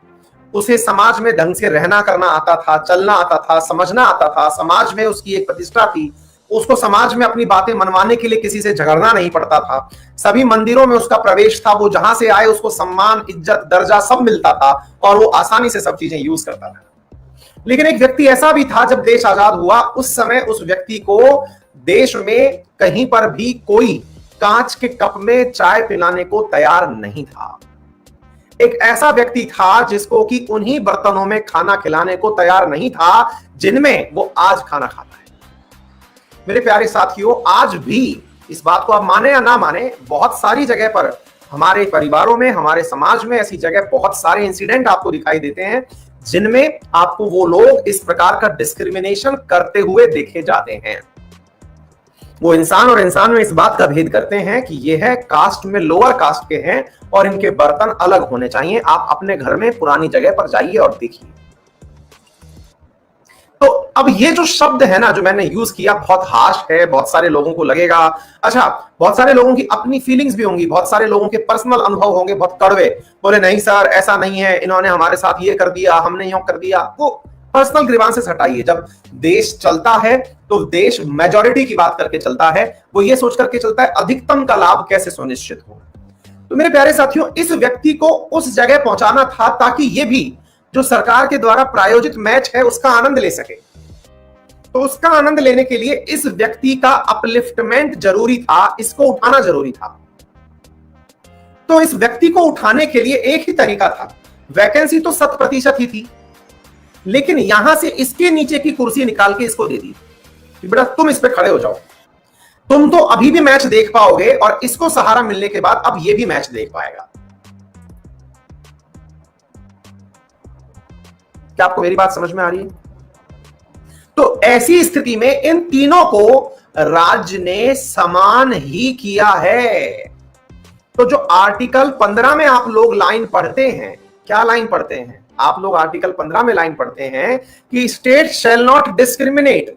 उसे समाज में ढंग से रहना करना आता था, चलना आता था, समझना आता था। समाज में उसकी एक प्रतिष्ठा थी। उसको समाज में अपनी बातें मनवाने के लिए किसी से झगड़ना नहीं पड़ता था। सभी मंदिरों में उसका प्रवेश था। वो जहां से आए उसको सम्मान, इज्जत, दर्जा सब मिलता था और वो आसानी से सब चीजें यूज करता था। लेकिन एक व्यक्ति ऐसा भी था जब देश आजाद हुआ, उस समय उस व्यक्ति को देश में कहीं पर भी कोई कांच के कप में चाय पिलाने को तैयार नहीं था। एक ऐसा व्यक्ति था जिसको कि उन्हीं बर्तनों में खाना खिलाने को तैयार नहीं था जिनमें वो आज खाना खाता है। मेरे प्यारे साथियों, आज भी इस बात को आप माने या ना माने, बहुत सारी जगह पर हमारे परिवारों में, हमारे समाज में ऐसी जगह बहुत सारे इंसिडेंट आपको दिखाई देते हैं जिनमें आपको वो लोग इस प्रकार का डिस्क्रिमिनेशन करते हुए देखे जाते हैं। वो इंसान और इंसान में इस बात का भेद करते हैं कि ये है कास्ट में लोअर कास्ट के हैं और इनके बर्तन अलग होने चाहिए। आप अपने घर में पुरानी जगह पर जाइए और देखिए। तो अब ये जो शब्द है ना जो मैंने यूज किया बहुत हार्श है, बहुत सारे लोगों को लगेगा, अच्छा बहुत सारे लोगों की अपनी फीलिंग्स भी होंगी, बहुत सारे लोगों के पर्सनल अनुभव होंगे बहुत कड़वे, बोले नहीं सर ऐसा नहीं है, इन्होंने हमारे साथ ये कर दिया, हमने यूं कर दिया। वो पर्सनल ग्रीवांसेस हटाइए। जब देश चलता है तो देश मेजॉरिटी की बात करके चलता है, वो ये सोच करके चलता है अधिकतम का लाभ कैसे सुनिश्चित हो। तो मेरे प्यारे साथियों, इस व्यक्ति को उस जगह पहुंचाना था ताकि ये भी जो सरकार के द्वारा प्रायोजित मैच है उसका आनंद ले सके। तो उसका आनंद लेने के लिए इस व्यक्ति का अपलिफ्टमेंट जरूरी था, इसको उठाना जरूरी था। तो इस व्यक्ति को उठाने के लिए एक ही तरीका था, वैकेंसी तो 100% ही थी, लेकिन यहां से इसके नीचे की कुर्सी निकाल के इसको दे दी कि बेटा तुम इस पे खड़े हो जाओ, तुम तो अभी भी मैच देख पाओगे और इसको सहारा मिलने के बाद अब ये भी मैच देख पाएगा। क्या आपको मेरी बात समझ में आ रही है? तो ऐसी स्थिति में इन तीनों को राज्य ने समान ही किया है। तो जो आर्टिकल 15 में आप लोग लाइन पढ़ते हैं, क्या लाइन पढ़ते हैं आप लोग? आर्टिकल 15 में लाइन पढ़ते हैं कि स्टेट शैल नॉट डिस्क्रिमिनेट।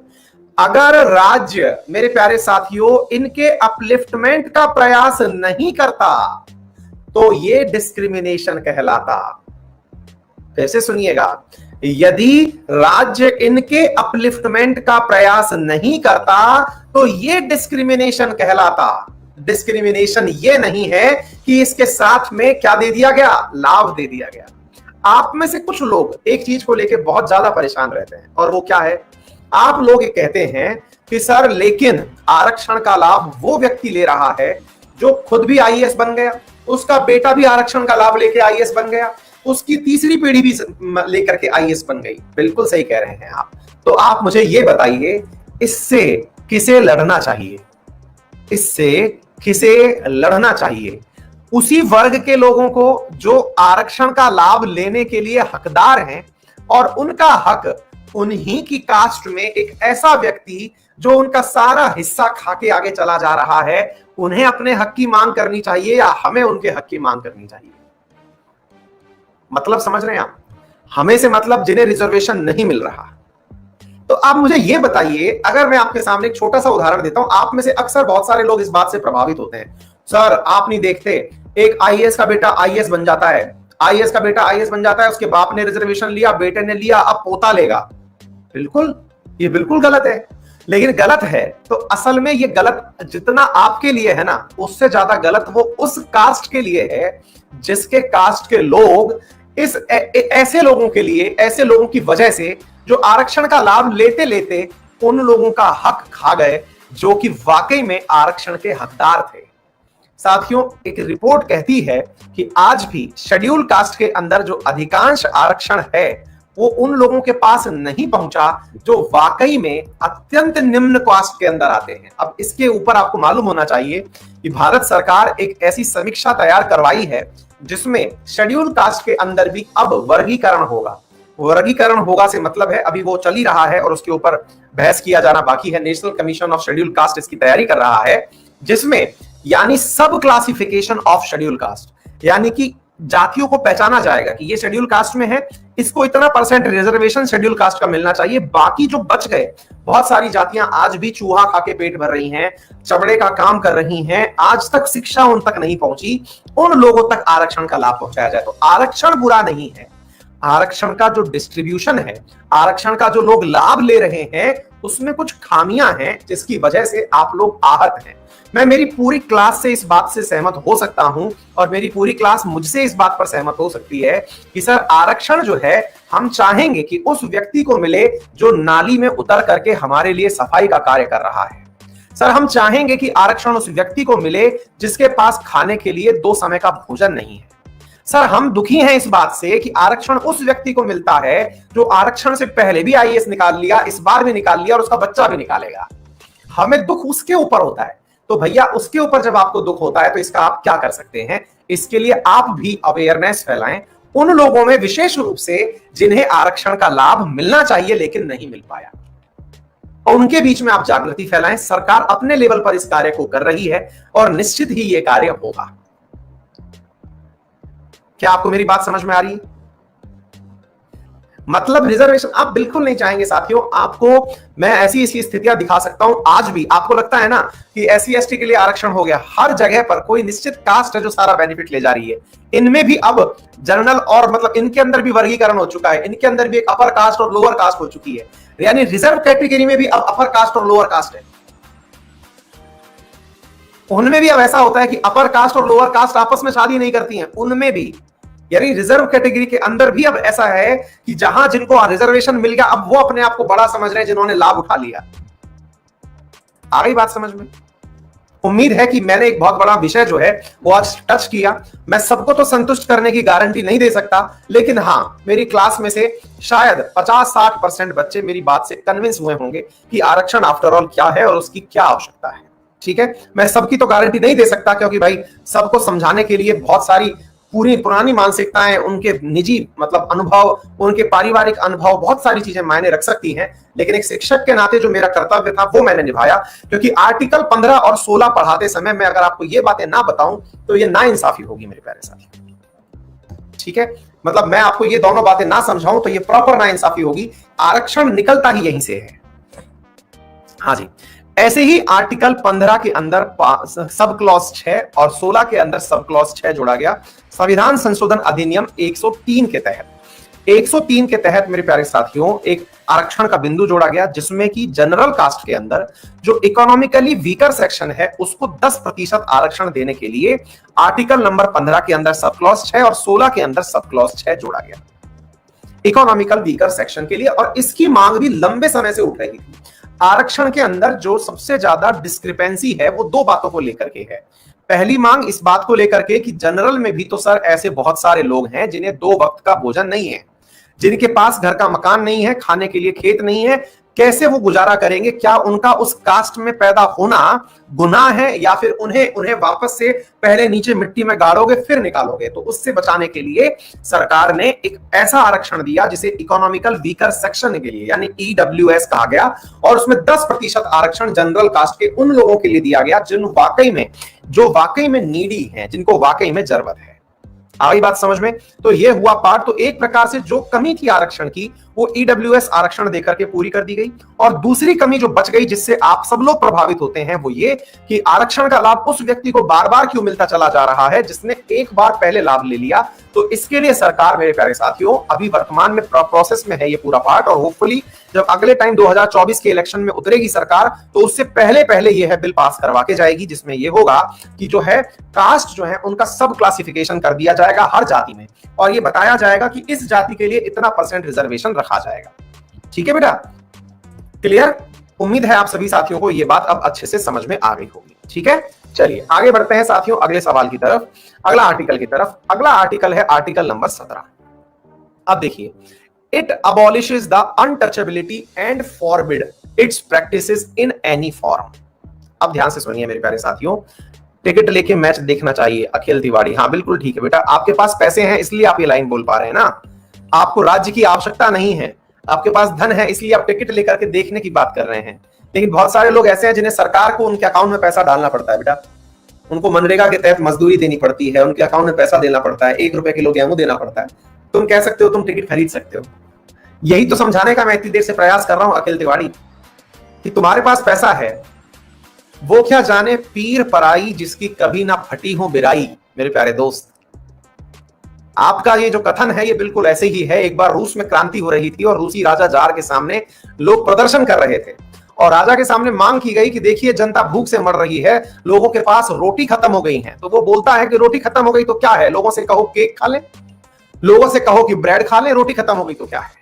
अगर राज्य, मेरे प्यारे साथियों, इनके अपलिफ्टमेंट का प्रयास नहीं करता तो ये डिस्क्रिमिनेशन कहलाता। कैसे सुनिएगा, यदि राज्य इनके अपलिफ्टमेंट का प्रयास नहीं करता तो ये डिस्क्रिमिनेशन कहलाता। डिस्क्रिमिनेशन ये नहीं है कि इसके साथ में क्या दे दिया गया, लाभ दे दिया गया। आप में से कुछ लोग एक चीज को लेकर बहुत ज्यादा परेशान रहते हैं और वो क्या है, आप लोग ये कहते हैं कि सर लेकिन आरक्षण का लाभ वो व्यक्ति ले रहा है जो खुद भी आईएएस बन गया, उसका बेटा भी आरक्षण का लाभ लेके आईएएस बन गया, उसकी तीसरी पीढ़ी भी लेकर के आईएएस बन गई। बिल्कुल सही कह रहे हैं आप। तो आप मुझे ये बताइए, इससे किसे लड़ना चाहिए? इससे किसे लड़ना चाहिए? उसी वर्ग के लोगों को जो आरक्षण का लाभ लेने के लिए हकदार हैं और उनका हक उन्हीं की कास्ट में एक ऐसा व्यक्ति जो उनका सारा हिस्सा खा के आगे चला जा रहा है, उन्हें अपने हक की मांग करनी चाहिए या हमें उनके हक की मांग करनी चाहिए? मतलब समझ रहे हैं आप? हमें से मतलब जिन्हें रिजर्वेशन नहीं मिल रहा। तो आप मुझे ये बताइए, अगर मैं आपके सामने एक छोटा सा उदाहरण देता हूं, आप में से अक्सर बहुत सारे लोग इस बात से प्रभावित होते हैं, सर आप नहीं देखते एक आईएएस का बेटा आईएएस बन जाता है, आईएएस का बेटा आईएएस बन जाता है, उसके बाप ने रिजर्वेशन लिया, बेटे ने लिया, अब पोता लेगा। बिल्कुल, ये बिल्कुल गलत है। लेकिन गलत है तो असल में ये गलत जितना आपके लिए है ना, उससे ज्यादा गलत वो उस कास्ट के लिए है जिसके कास्ट के लोग इस ऐसे लोगों के लिए, ऐसे लोगों की वजह से जो आरक्षण का लाभ लेते लेते उन लोगों का हक खा गए जो कि वाकई में आरक्षण के हकदार थे। साथियों, एक रिपोर्ट कहती है कि आज भी शेड्यूल कास्ट के अंदर जो अधिकांश आरक्षण है वो उन लोगों के पास नहीं पहुंचा जो वाकई में अत्यंत निम्न कास्ट के अंदर आते हैं। अब इसके ऊपर आपको मालूम होना चाहिए कि भारत सरकार एक ऐसी समीक्षा तैयार करवाई है जिसमें शेड्यूल कास्ट के अंदर भी अब वर्गीकरण होगा। वर्गीकरण होगा से मतलब है अभी वो चल ही रहा है और उसके ऊपर बहस किया जाना बाकी है। National commission of schedule caste इसकी तैयारी कर रहा है, जिसमें यानी सब क्लासिफिकेशन ऑफ शेड्यूल कास्ट, यानी कि जातियों को पहचाना जाएगा कि ये शेड्यूल कास्ट में है, इसको इतना % रिजर्वेशन शेड्यूल कास्ट का मिलना चाहिए। बाकी जो बच गए, बहुत सारी जातियां आज भी चूहा खा के पेट भर रही हैं, चमड़े का काम कर रही हैं, आज तक शिक्षा उन तक नहीं पहुंची, उन लोगों तक आरक्षण का लाभ पहुंचाया जाए। तो आरक्षण बुरा नहीं है, आरक्षण का जो डिस्ट्रीब्यूशन है, आरक्षण का जो लोग लाभ ले रहे हैं, उसमें कुछ खामियां हैं जिसकी वजह से आप लोग आहत हैं। मैं मेरी पूरी क्लास से इस बात से सहमत हो सकता हूं और मेरी पूरी क्लास मुझसे इस बात पर सहमत हो सकती है कि सर आरक्षण जो है हम चाहेंगे कि उस व्यक्ति को मिले जो नाली में उतर करके हमारे लिए सफाई का कार्य कर रहा है। सर हम चाहेंगे कि आरक्षण उस व्यक्ति को मिले जिसके पास खाने के लिए 2 समय का भोजन नहीं है। सर हम दुखी हैं इस बात से कि आरक्षण उस व्यक्ति को मिलता है जो आरक्षण से पहले भी आईएएस निकाल लिया, इस बार भी निकाल लिया और उसका बच्चा भी निकालेगा। हमें दुख उसके ऊपर होता है। तो भैया उसके ऊपर जब आपको दुख होता है तो इसका आप क्या कर सकते हैं? इसके लिए आप भी अवेयरनेस फैलाएं उन लोगों में, विशेष रूप से जिन्हें आरक्षण का लाभ मिलना चाहिए लेकिन नहीं मिल पाया। और उनके बीच में आप जागृति फैलाएं। सरकार अपने लेवल पर इस कार्य को कर रही है और निश्चित ही यह कार्य होगा। क्या आपको मेरी बात समझ में आ रही है? मतलब रिजर्वेशन आप बिल्कुल नहीं चाहेंगे साथियों। आपको मैं ऐसी ऐसी स्थितियां दिखा सकता हूं। आज भी आपको लगता है ना कि एससी एसटी के लिए आरक्षण हो गया, हर जगह पर कोई निश्चित कास्ट है जो सारा बेनिफिट ले जा रही है। इनमें भी अब जनरल और मतलब इनके अंदर भी वर्गीकरण हो चुका है। इनके अंदर भी एक अपर कास्ट और लोअर कास्ट हो चुकी है, यानी रिजर्व कैटेगरी में भी अब अपर कास्ट और लोअर कास्ट है। उनमें भी अब ऐसा होता है कि अपर कास्ट और लोअर कास्ट आपस में शादी नहीं करती हैं, उनमें भी, यानी रिजर्व कैटेगरी के अंदर भी अब ऐसा है कि जहां जिनको रिजर्वेशन मिल गया अब वो अपने आप को बड़ा समझ रहे हैं जिन्होंने लाभ उठा लिया। आ गई बात समझ में? उम्मीद है कि मैंने एक बहुत बड़ा विषय जो है वो आज टच किया। मैं सबको तो संतुष्ट करने की गारंटी नहीं दे सकता, लेकिन हां, मेरी क्लास में से शायद 50-60% बच्चे मेरी बात से कन्विंस हुए होंगे कि आरक्षण आफ्टर ऑल क्या है और उसकी क्या आवश्यकता है। ठीक है, मैं सबकी तो गारंटी नहीं दे सकता, क्योंकि भाई सबको समझाने के लिए बहुत सारी पूरी पुरानी मानसिकताएं, उनके निजी मतलब अनुभव, उनके पारिवारिक अनुभव, बहुत सारी चीजें मायने रख सकती हैं। लेकिन एक शिक्षक के नाते जो मेरा कर्तव्य था वो मैंने निभाया, क्योंकि आर्टिकल 15 और 16 पढ़ाते समय मैं अगर आपको ये बातें ना बताऊं तो ये नाइंसाफी होगी मेरे प्यारे साथी। ठीक है, मतलब मैं आपको ये दोनों बातें ना समझाऊं तो ये प्रॉपर नाइंसाफी होगी। आरक्षण निकलता ही यहीं से है। हाँ जी, ऐसे ही आर्टिकल 15 के अंदर सब क्लॉज 6 और 16 के अंदर सब क्लॉज 6 जोड़ा गया संविधान संशोधन अधिनियम 103 के तहत। 103 के तहत मेरे प्यारे साथियों एक आरक्षण का बिंदु जोड़ा गया, जिसमें कि जनरल कास्ट के अंदर जो इकोनॉमिकली वीकर सेक्शन है उसको 10% आरक्षण देने के लिए आर्टिकल नंबर 15 के अंदर सब क्लॉज 6 और 16 के अंदर सब क्लॉज 6 जोड़ा गया इकोनॉमिकल वीकर सेक्शन के लिए। और इसकी मांग भी लंबे समय से उठ रही थी। आरक्षण के अंदर जो सबसे ज्यादा डिस्क्रिपेंसी है वो दो बातों को लेकर के है। पहली मांग इस बात को लेकर के कि जनरल में भी तो सर ऐसे बहुत सारे लोग हैं जिन्हें 2 वक्त का भोजन नहीं है, जिनके पास घर का मकान नहीं है, खाने के लिए खेत नहीं है, कैसे वो गुजारा करेंगे? क्या उनका उस कास्ट में पैदा होना गुनाह है, या फिर उन्हें वापस से पहले नीचे मिट्टी में गाड़ोगे फिर निकालोगे? तो उससे बचाने के लिए सरकार ने एक ऐसा आरक्षण दिया जिसे इकोनॉमिकल वीकर सेक्शन के लिए यानी ईडब्ल्यूएस कहा गया, और उसमें 10% आरक्षण जनरल कास्ट के उन लोगों के लिए दिया गया जो वाकई में नीडी हैं, जिनको वाकई में जरूरत है। आई बात समझ में? तो ये हुआ पार्ट। तो एक प्रकार से जो कमी थी आरक्षण की वो ईडब्ल्यूएस आरक्षण देकर के पूरी कर दी गई। और दूसरी कमी जो बच गई जिससे आप सब लोग प्रभावित होते हैं वो ये कि आरक्षण का लाभ उस व्यक्ति को बार बार क्यों मिलता चला जा रहा है जिसने एक बार पहले लाभ ले लिया। तो इसके लिए सरकार मेरे प्यारे साथियों अभी वर्तमान में प्रोसेस में है ये पूरा पार्ट, और होपफुली जब अगले टाइम 2024 के इलेक्शन में उतरेगी सरकार तो उससे पहले ये है बिल पास करवा के जाएगी, जिसमें ये होगा कि जो है कास्ट जो है उनका सब क्लासिफिकेशन कर दिया जाएगा हर जाति में, और ये बताया जाएगा कि इस जाति के लिए इतना % रिजर्वेशन रखा जाएगा। ठीक है बेटा, क्लियर? उम्मीद है आप सभी साथियों को ये बात अब अच्छे से समझ में आ गई होगी। ठीक है, चलिए आगे बढ़ते हैं साथियों अगले सवाल की तरफ, अगला आर्टिकल की तरफ। अगला आर्टिकल है आर्टिकल नंबर 17। अब देखिए, it अबॉलिशेस the untouchability and forbid it's practices in any form. अब ध्यान से सुनिए मेरे प्यारे साथियों, टिकट लेके मैच देखना चाहिए अखिल तिवारी। हाँ बिल्कुल ठीक है बेटा, आपके पास पैसे हैं इसलिए आप ये लाइन बोल पा रहे हैं ना। आपको राज्य की आवश्यकता नहीं है, आपके पास धन है इसलिए आप टिकट लेकर के देखने की बात कर रहे हैं। लेकिन बहुत सारे लोग ऐसे हैं जिन्हें सरकार को उनके अकाउंट में पैसा डालना पड़ता है बेटा। उनको मनरेगा के तहत मजदूरी देनी पड़ती है, उनके अकाउंट में पैसा देना पड़ता है, 1 रुपए किलो गेहूं देना पड़ता है। तुम कह सकते हो तुम टिकट खरीद सकते हो। यही तो समझाने का मैं इतनी देर से प्रयास कर रहा हूं अखिल तिवारी कि तुम्हारे पास पैसा है, वो क्या जाने पीर पराई जिसकी कभी ना फटी हो बिराई। मेरे प्यारे दोस्त, आपका ये जो कथन है ये बिल्कुल ऐसे ही है। एक बार रूस में क्रांति हो रही थी और रूसी राजा जार के सामने लोग प्रदर्शन कर रहे थे, और राजा के सामने मांग की गई कि देखिए जनता भूख से मर रही है, लोगों के पास रोटी खत्म हो गई है। तो वो बोलता है कि रोटी खत्म हो गई तो क्या है, लोगों से कहो केक खा लें, लोगों से कहो कि ब्रेड खा लें, रोटी खत्म हो गई तो क्या है।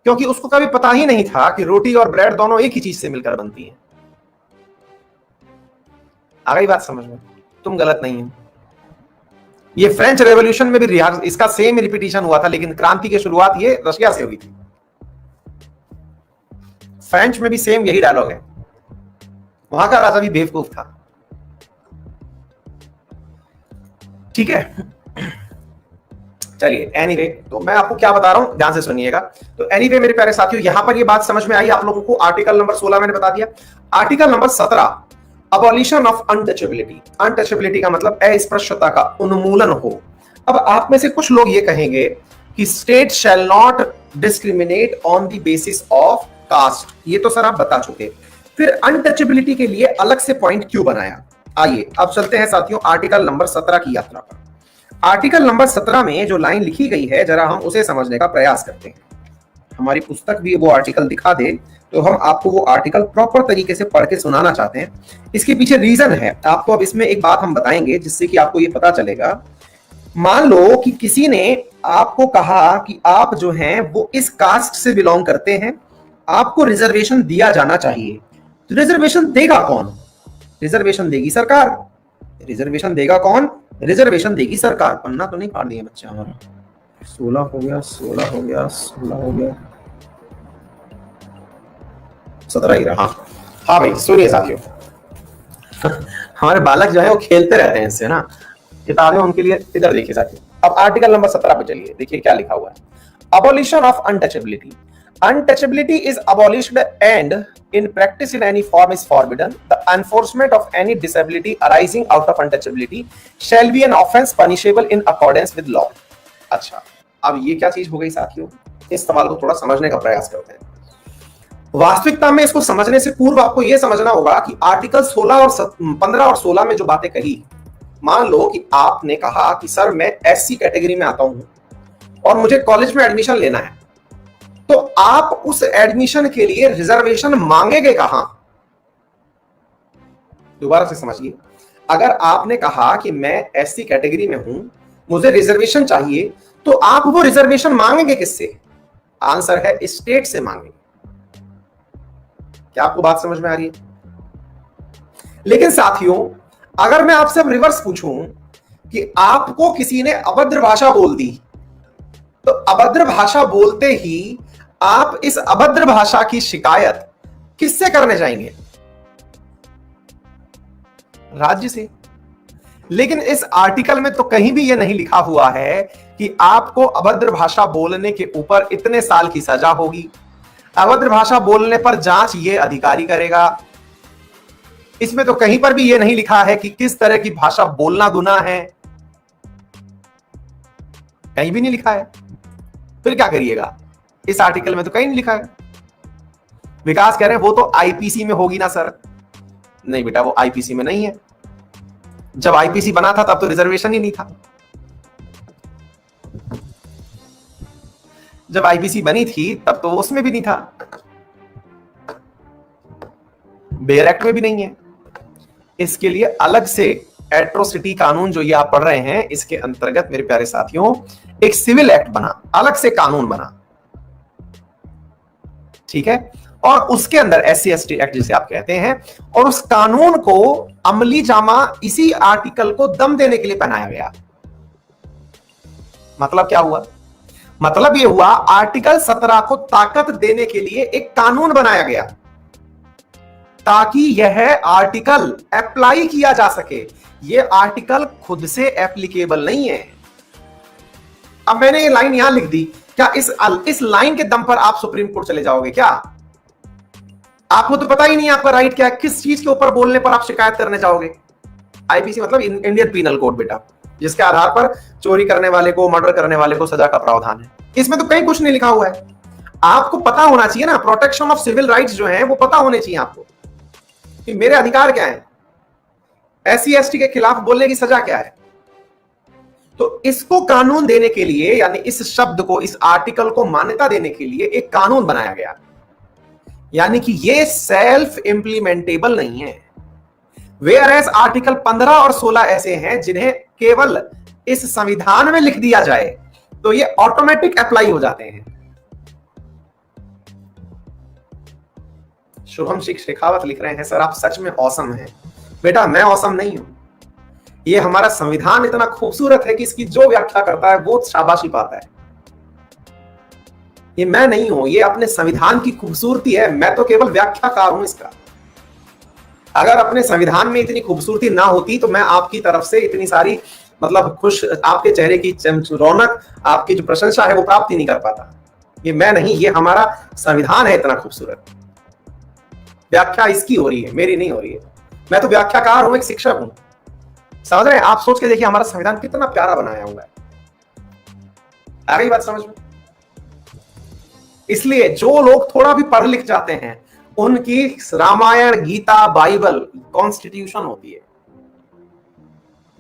क्योंकि उसको कभी पता ही नहीं था कि रोटी और ब्रेड दोनों एक ही चीज से मिलकर बनती है। आ गई बात समझ में? तुम गलत नहीं हो। ये फ्रेंच रेवोल्यूशन में भी इसका सेम रिपीटिशन हुआ था, लेकिन क्रांति की शुरुआत ये रशिया से हुई थी। फ्रेंच में भी सेम यही डायलॉग है। वहां का राजा भी बेवकूफ था। ठीक है, चलिए एनीवे, तो मैं आपको क्या बता रहा हूं, ध्यान से सुनिएगा। तो एनीवे मेरे प्यारे साथियों, यहां पर ये बात समझ में आई आप लोगों को। आर्टिकल नंबर 16 मैंने बता दिया। Article number 17, abolition of untouchability. Untouchability का मतलब अस्पृश्यता का उन्मूलन हो। अब आप में से कुछ लोग ये कहेंगे कि state shall not discriminate on the basis of caste. ये तो सर आप बता चुके, फिर अनटचेबिलिटी के लिए अलग से पॉइंट क्यों बनाया? आइए अब चलते हैं साथियों आर्टिकल नंबर 17 की यात्रा पर। आर्टिकल नंबर 17 में जो लाइन लिखी गई है, जरा हम उसे समझने का प्रयास करते हैं। हमारी पुस्तक भी वो आर्टिकल दिखा दे तो हम आपको वो आर्टिकल प्रॉपर तरीके से पढ़ के सुनाना चाहते हैं। इसके पीछे रीजन है आपको। अब इसमें एक बात हम बताएंगे जिससे कि आपको ये पता चलेगा। मान लो कि किसी ने आपको कहा कि आप जो हैं वो इस कास्ट से बिलोंग करते हैं, आपको रिजर्वेशन दिया जाना चाहिए। तो रिजर्वेशन देगा कौन? रिजर्वेशन देगी सरकार। रिजर्वेशन देगा कौन? रिजर्वेशन देगी सरकार। पन्ना तो नहीं फाड़ दिए बच्चे हमारा। 16 हो गया, 16 हो गया, 16 हो गया, 17 ही रहा। हाँ भाई सुनिए साथियों, हमारे बालक जो है वो खेलते रहते हैं इससे ना, किताबें उनके लिए। इधर देखिए साथियों, अब आर्टिकल नंबर 17 पे चलिए, देखिए क्या लिखा हुआ है। Abolition of untouchability. Untouchability is abolished and in practice in any form is forbidden. The enforcement of any disability arising out of untouchability shall be an offence punishable in accordance with law. अच्छा, अब ये क्या चीज हो गई साथियों? इस सवाल को थोड़ा समझने का प्रयास करते हैं। वास्तविकता में इसको समझने से पूर्व आपको यह समझना होगा कि आर्टिकल 16 और 15 और 16 में जो बातें कही, मान लो कि आपने कहा कि सर मैं एससी कैटेगरी में आता हूं और मुझे कॉलेज में एडमिशन लेना है, तो आप उस एडमिशन के लिए रिजर्वेशन मांगेंगे कहां? दोबारा से समझिए, अगर आपने कहा कि मैं एससी कैटेगरी में हूं, मुझे रिजर्वेशन चाहिए, तो आप वो रिजर्वेशन मांगेंगे किससे? आंसर है स्टेट से मांगेंगे। क्या आपको बात समझ में आ रही है? लेकिन साथियों, अगर मैं आपसे रिवर्स पूछूं कि आपको किसी ने अभद्र भाषा बोल दी, तो अभद्र भाषा बोलते ही आप इस अभद्र भाषा की शिकायत किससे करने जाएंगे? राज्य से। लेकिन इस आर्टिकल में तो कहीं भी यह नहीं लिखा हुआ है कि आपको अभद्र भाषा बोलने के ऊपर इतने साल की सजा होगी। अभद्र भाषा बोलने पर जांच ये अधिकारी करेगा। इसमें तो कहीं पर भी यह नहीं लिखा है कि किस तरह की भाषा बोलना गुनाह है, कहीं भी नहीं लिखा है। फिर क्या करिएगा? इस आर्टिकल में तो कहीं नहीं लिखा है। विकास कह रहे हैं वो तो आईपीसी में होगी ना सर। नहीं बेटा, वो आईपीसी में नहीं है। जब आईपीसी बना था तब तो रिजर्वेशन ही नहीं था। जब आईपीसी बनी थी तब तो उसमें भी नहीं था, बेयर एक्ट में भी नहीं है। इसके लिए अलग से एट्रोसिटी कानून जो ये आप पढ़ रहे हैं, इसके अंतर्गत मेरे प्यारे साथियों एक सिविल एक्ट बना, अलग से कानून बना, ठीक है। और उसके अंदर एससी एसटी एक्ट जिसे आप कहते हैं, और उस कानून को अमली जामा इसी आर्टिकल को दम देने के लिए पहनाया गया। मतलब क्या हुआ? मतलब यह हुआ आर्टिकल 17 को ताकत देने के लिए एक कानून बनाया गया ताकि यह आर्टिकल अप्लाई किया जा सके। यह आर्टिकल खुद से एप्लीकेबल नहीं है। अब मैंने ये लाइन यहां लिख दी, क्या इस लाइन के दम पर आप सुप्रीम कोर्ट चले जाओगे क्या? आपको तो पता ही नहीं आपका राइट क्या है, किस चीज के ऊपर बोलने पर आप शिकायत करने जाओगे। आईपीसी मतलब इंडियन पीनल कोड बेटा, जिसके आधार पर चोरी करने वाले को, मर्डर करने वाले को सजा का प्रावधान है। इसमें तो कहीं कुछ नहीं लिखा हुआ है। आपको पता होना चाहिए ना, प्रोटेक्शन ऑफ सिविल राइट्स जो है वो पता होने चाहिए आपको कि मेरे अधिकार क्या है, एससी एसटी के खिलाफ बोलने की सजा क्या है। तो इसको कानून देने के लिए, यानी इस शब्द को, इस आर्टिकल को मान्यता देने के लिए एक कानून बनाया गया, यानी कि ये सेल्फ इंप्लीमेंटेबल नहीं है। वेयर एज आर्टिकल 15 और 16 ऐसे हैं जिन्हें केवल इस संविधान में लिख दिया जाए तो ये ऑटोमेटिक अप्लाई हो जाते हैं। शुभम शेखावत लिख रहे हैं, सर आप सच में औसम हैं। बेटा मैं औसम नहीं हूं, ये हमारा संविधान इतना खूबसूरत है कि इसकी जो व्याख्या करता है वो शाबाशी पाता है। ये मैं नहीं हूं, ये अपने संविधान की खूबसूरती है, मैं तो केवल व्याख्याकार हूं इसका। अगर अपने संविधान में इतनी खूबसूरती ना होती तो मैं आपकी तरफ से इतनी सारी मतलब खुश, आपके चेहरे की रौनक, आपकी जो प्रशंसा है वो प्राप्त ही नहीं कर पाता। ये मैं नहीं, ये हमारा संविधान है इतना खूबसूरत। व्याख्या इसकी हो रही है, मेरी नहीं हो रही है। मैं तो व्याख्याकार हूं, एक शिक्षक हूं। समझ रहे हैं आप? सोच के देखिए हमारा संविधान कितना प्यारा बनाया हुआ है। आ गई बात समझ में? इसलिए जो लोग थोड़ा भी पढ़ लिख जाते हैं, उनकी रामायण, गीता, बाइबल कॉन्स्टिट्यूशन होती है।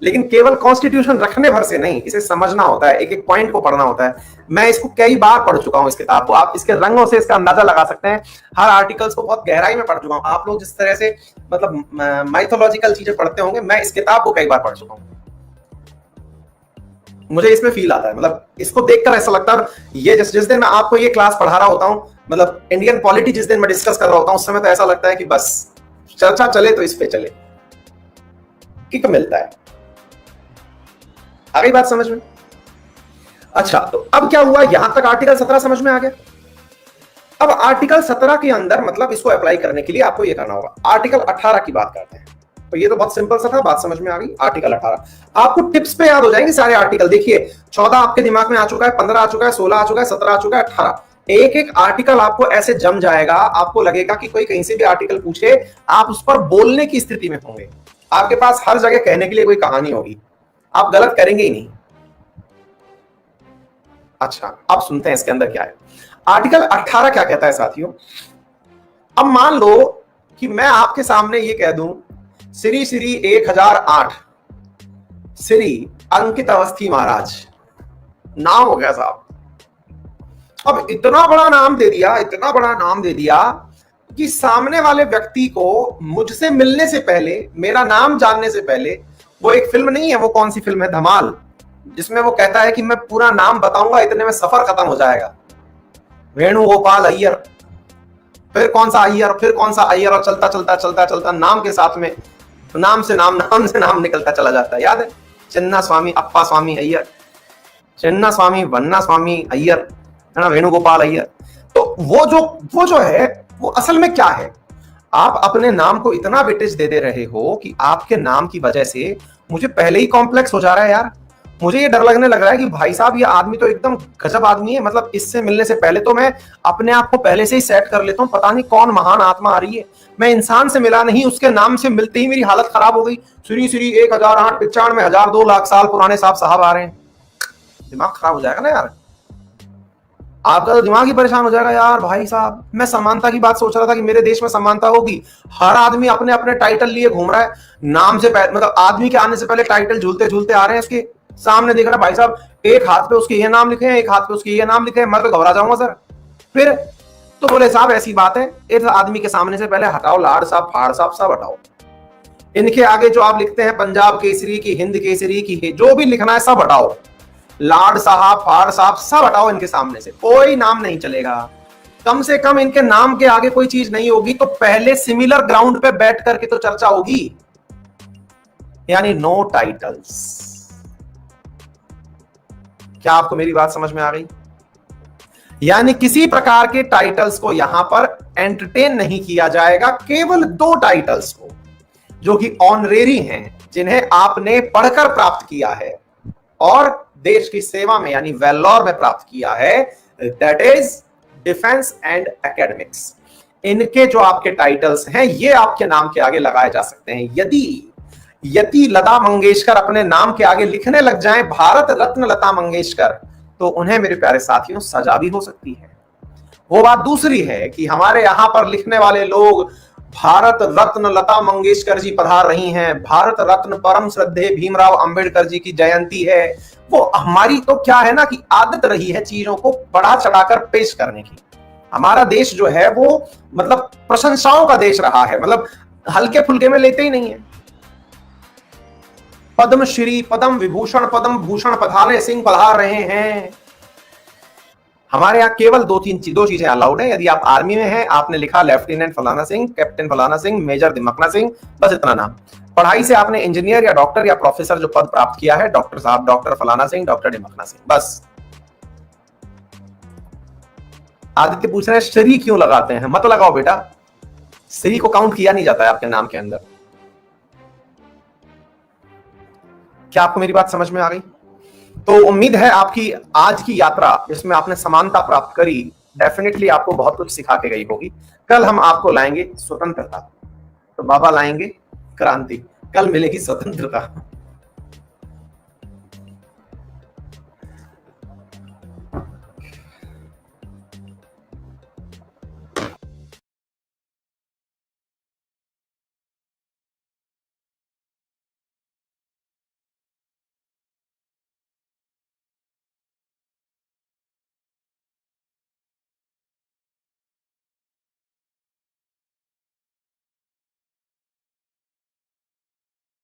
लेकिन केवल कॉन्स्टिट्यूशन रखने भर से नहीं, इसे समझना होता है, एक एक पॉइंट को पढ़ना होता है। मैं इसको कई बार पढ़ चुका हूं इस किताब को, आप इसके रंगों से इसका अंदाजा लगा सकते हैं। हर आर्टिकल्स को बहुत गहराई में पढ़ चुका हूं। आप लोग जिस तरह से मतलब माइथोलॉजिकल चीजें पढ़ते होंगे, मैं इस किताब को कई बार पढ़ चुका हूं। मुझे इसमें फील आता है, मतलब इसको देखकर ऐसा लगता है, ये जिस दिन मैं आपको ये क्लास पढ़ा रहा होता हूँ, मतलब इंडियन पॉलिटी जिस दिन मैं डिस्कस कर रहा होता हूँ, उस समय तो ऐसा लगता है कि बस चर्चा चले तो इस पे चले, किक मिलता है। आ गई बात समझ में? अच्छा, तो अब क्या हुआ, यहां तक आर्टिकल 17 समझ में आ गया। अब आर्टिकल 17 के अंदर मतलब इसको अप्लाई करने के लिए आपको ये करना होगा। आर्टिकल 18 की बात करते हैं, तो ये तो बहुत सिंपल सा था, बात समझ में आ गई। आर्टिकल 18 आपको टिप्स पे याद हो जाएंगे सारे आर्टिकल। देखिए 14 आपके दिमाग में आ चुका है, 15 आ चुका है, 16 आ चुका है, 17 आ चुका है, 18, एक एक आर्टिकल आपको ऐसे जम जाएगा, आपको लगेगा कि कोई कहीं से भी आर्टिकल पूछे, आप उस पर बोलने की स्थिति में होंगे। आपके पास हर जगह कहने के लिए कोई कहानी होगी, आप गलत करेंगे ही नहीं। अच्छा, अब सुनते हैं इसके अंदर क्या है। आर्टिकल 18 क्या कहता है साथियों? अब मान लो कि मैं आपके सामने ये कह दूं, श्री श्री 1008 श्री अंकित अवस्थी महाराज, नाम हो गया साहब। अब इतना बड़ा नाम दे दिया, इतना बड़ा नाम दे दिया कि सामने वाले व्यक्ति को मुझसे मिलने से पहले, मेरा नाम जानने से पहले, वो एक फिल्म नहीं है, वो कौन सी फिल्म है, धमाल, जिसमें वो कहता है कि मैं पूरा नाम बताऊंगा इतने में सफर खत्म हो जाएगा, वेणुगोपाल अय्यर, फिर कौन सा अय्यर, फिर कौन सा अय्यर, और चलता चलता चलता चलता नाम के साथ में नाम से नाम निकलता चला जाता है। याद है, चिन्ना स्वामी, अप्पा स्वामी अय्यर, चिन्ना स्वामी, वन्ना स्वामी अय्यर, है ना, वेणुगोपाल अय्यर। तो वो जो है वो असल में क्या है? आप अपने नाम को इतना वेटेज दे दे रहे हो कि आपके नाम की वजह से मुझे पहले ही कॉम्प्लेक्स हो जा रहा है यार। मुझे ये डर लगने लग रहा है कि भाई साहब ये आदमी तो एकदम गजब आदमी है, मतलब इससे मिलने से पहले तो मैं अपने आप को पहले से ही सेट कर लेता हूँ, पता नहीं कौन महान आत्मा आ रही है। मैं इंसान से मिला नहीं, उसके नाम से मिलते ही मेरी हालत खराब हो गई। श्री श्री 1008 95,000 2 लाख साल पुराने साहब आ रहे हैं। दिमाग खराब हो जाएगा ना यार, आपका तो दिमाग ही परेशान हो जाएगा यार। भाई साहब मैं समानता की बात सोच रहा था कि मेरे देश में समानता होगी, हर आदमी अपने अपने टाइटल लिए घूम रहा है, नाम से मतलब आदमी के आने से पहले टाइटल झूलते झूलते आ रहे हैं उसके सामने, देख रहा भाई साहब एक हाथ पे उसके ये नाम लिखे हैं, एक हाथ पे उसके ये नाम लिखे हैं, मैं तो घबरा जाऊंगा सर। फिर तो बोले साहब ऐसी बात है, इस आदमी के सामने से पहले हटाओ लाड साहब, फाड़ साहब, सब हटाओ। इनके आगे जो आप लिखते हैं पंजाब केसरी की, हिंद केसरी की, जो भी लिखना है सब हटाओ, लाड साहब, फाड़ साहब सब हटाओ, इनके सामने से कोई नाम नहीं चलेगा। कम से कम इनके नाम के आगे कोई चीज नहीं होगी तो पहले सिमिलर ग्राउंड पे बैठ करके तो चर्चा होगी, यानी नो टाइटल्स। क्या आपको मेरी बात समझ में आ गई? यानी किसी प्रकार के टाइटल्स को यहां पर एंटरटेन नहीं किया जाएगा, केवल 2 टाइटल्स को जो कि ऑनरेरी हैं, जिन्हें आपने पढ़कर प्राप्त किया है और देश की सेवा में यानी वेल्लोर में प्राप्त किया है, that is defence and academics. इनके जो आपके टाइटल्स हैं ये आपके नाम के आगे लगाए जा सकते हैं। यदि लता मंगेशकर अपने नाम के आगे लिखने लग जाएं भारत रत्न लता मंगेशकर, तो उन्हें मेरे प्यारे साथियों सजा भी हो सकती है। वो बात दूसरी है कि हमारे यहां पर लिखने वाले लोग भारत रत्न लता मंगेशकर जी पधार रही हैं, भारत रत्न परम श्रद्धेय भीमराव अंबेडकर जी की जयंती है। वो हमारी तो क्या है ना कि आदत रही है चीजों को बढ़ा चढ़ाकर पेश करने की। हमारा देश जो है वो मतलब प्रशंसाओं का देश रहा है, मतलब हल्के फुल्के में लेते ही नहीं है। पद्म श्री, पद्म विभूषण, पद्म भूषण पधारे सिंह पधार रहे हैं। हमारे यहाँ केवल दो चीजें अलाउड है। यदि आप आर्मी में हैं, आपने लिखा लेफ्टिनेंट फलाना सिंह, कैप्टन फलाना सिंह, मेजर दिमकना सिंह, बस इतना नाम। पढ़ाई से आपने इंजीनियर या डॉक्टर या प्रोफेसर जो पद प्राप्त किया है, डॉक्टर साहब, डॉक्टर फलाना सिंह, डॉक्टर दिमकना सिंह, बस। आदित्य पूछ रहे हैं श्री क्यों लगाते हैं? मत लगाओ बेटा, श्री को काउंट किया नहीं जाता है आपके नाम के अंदर। क्या आपको मेरी बात समझ में आ गई? तो उम्मीद है आपकी आज की यात्रा जिसमें आपने समानता प्राप्त करी, डेफिनेटली आपको बहुत कुछ सिखा के गई होगी। कल हम आपको लाएंगे स्वतंत्रता, तो बाबा लाएंगे क्रांति। कल मिलेगी स्वतंत्रता।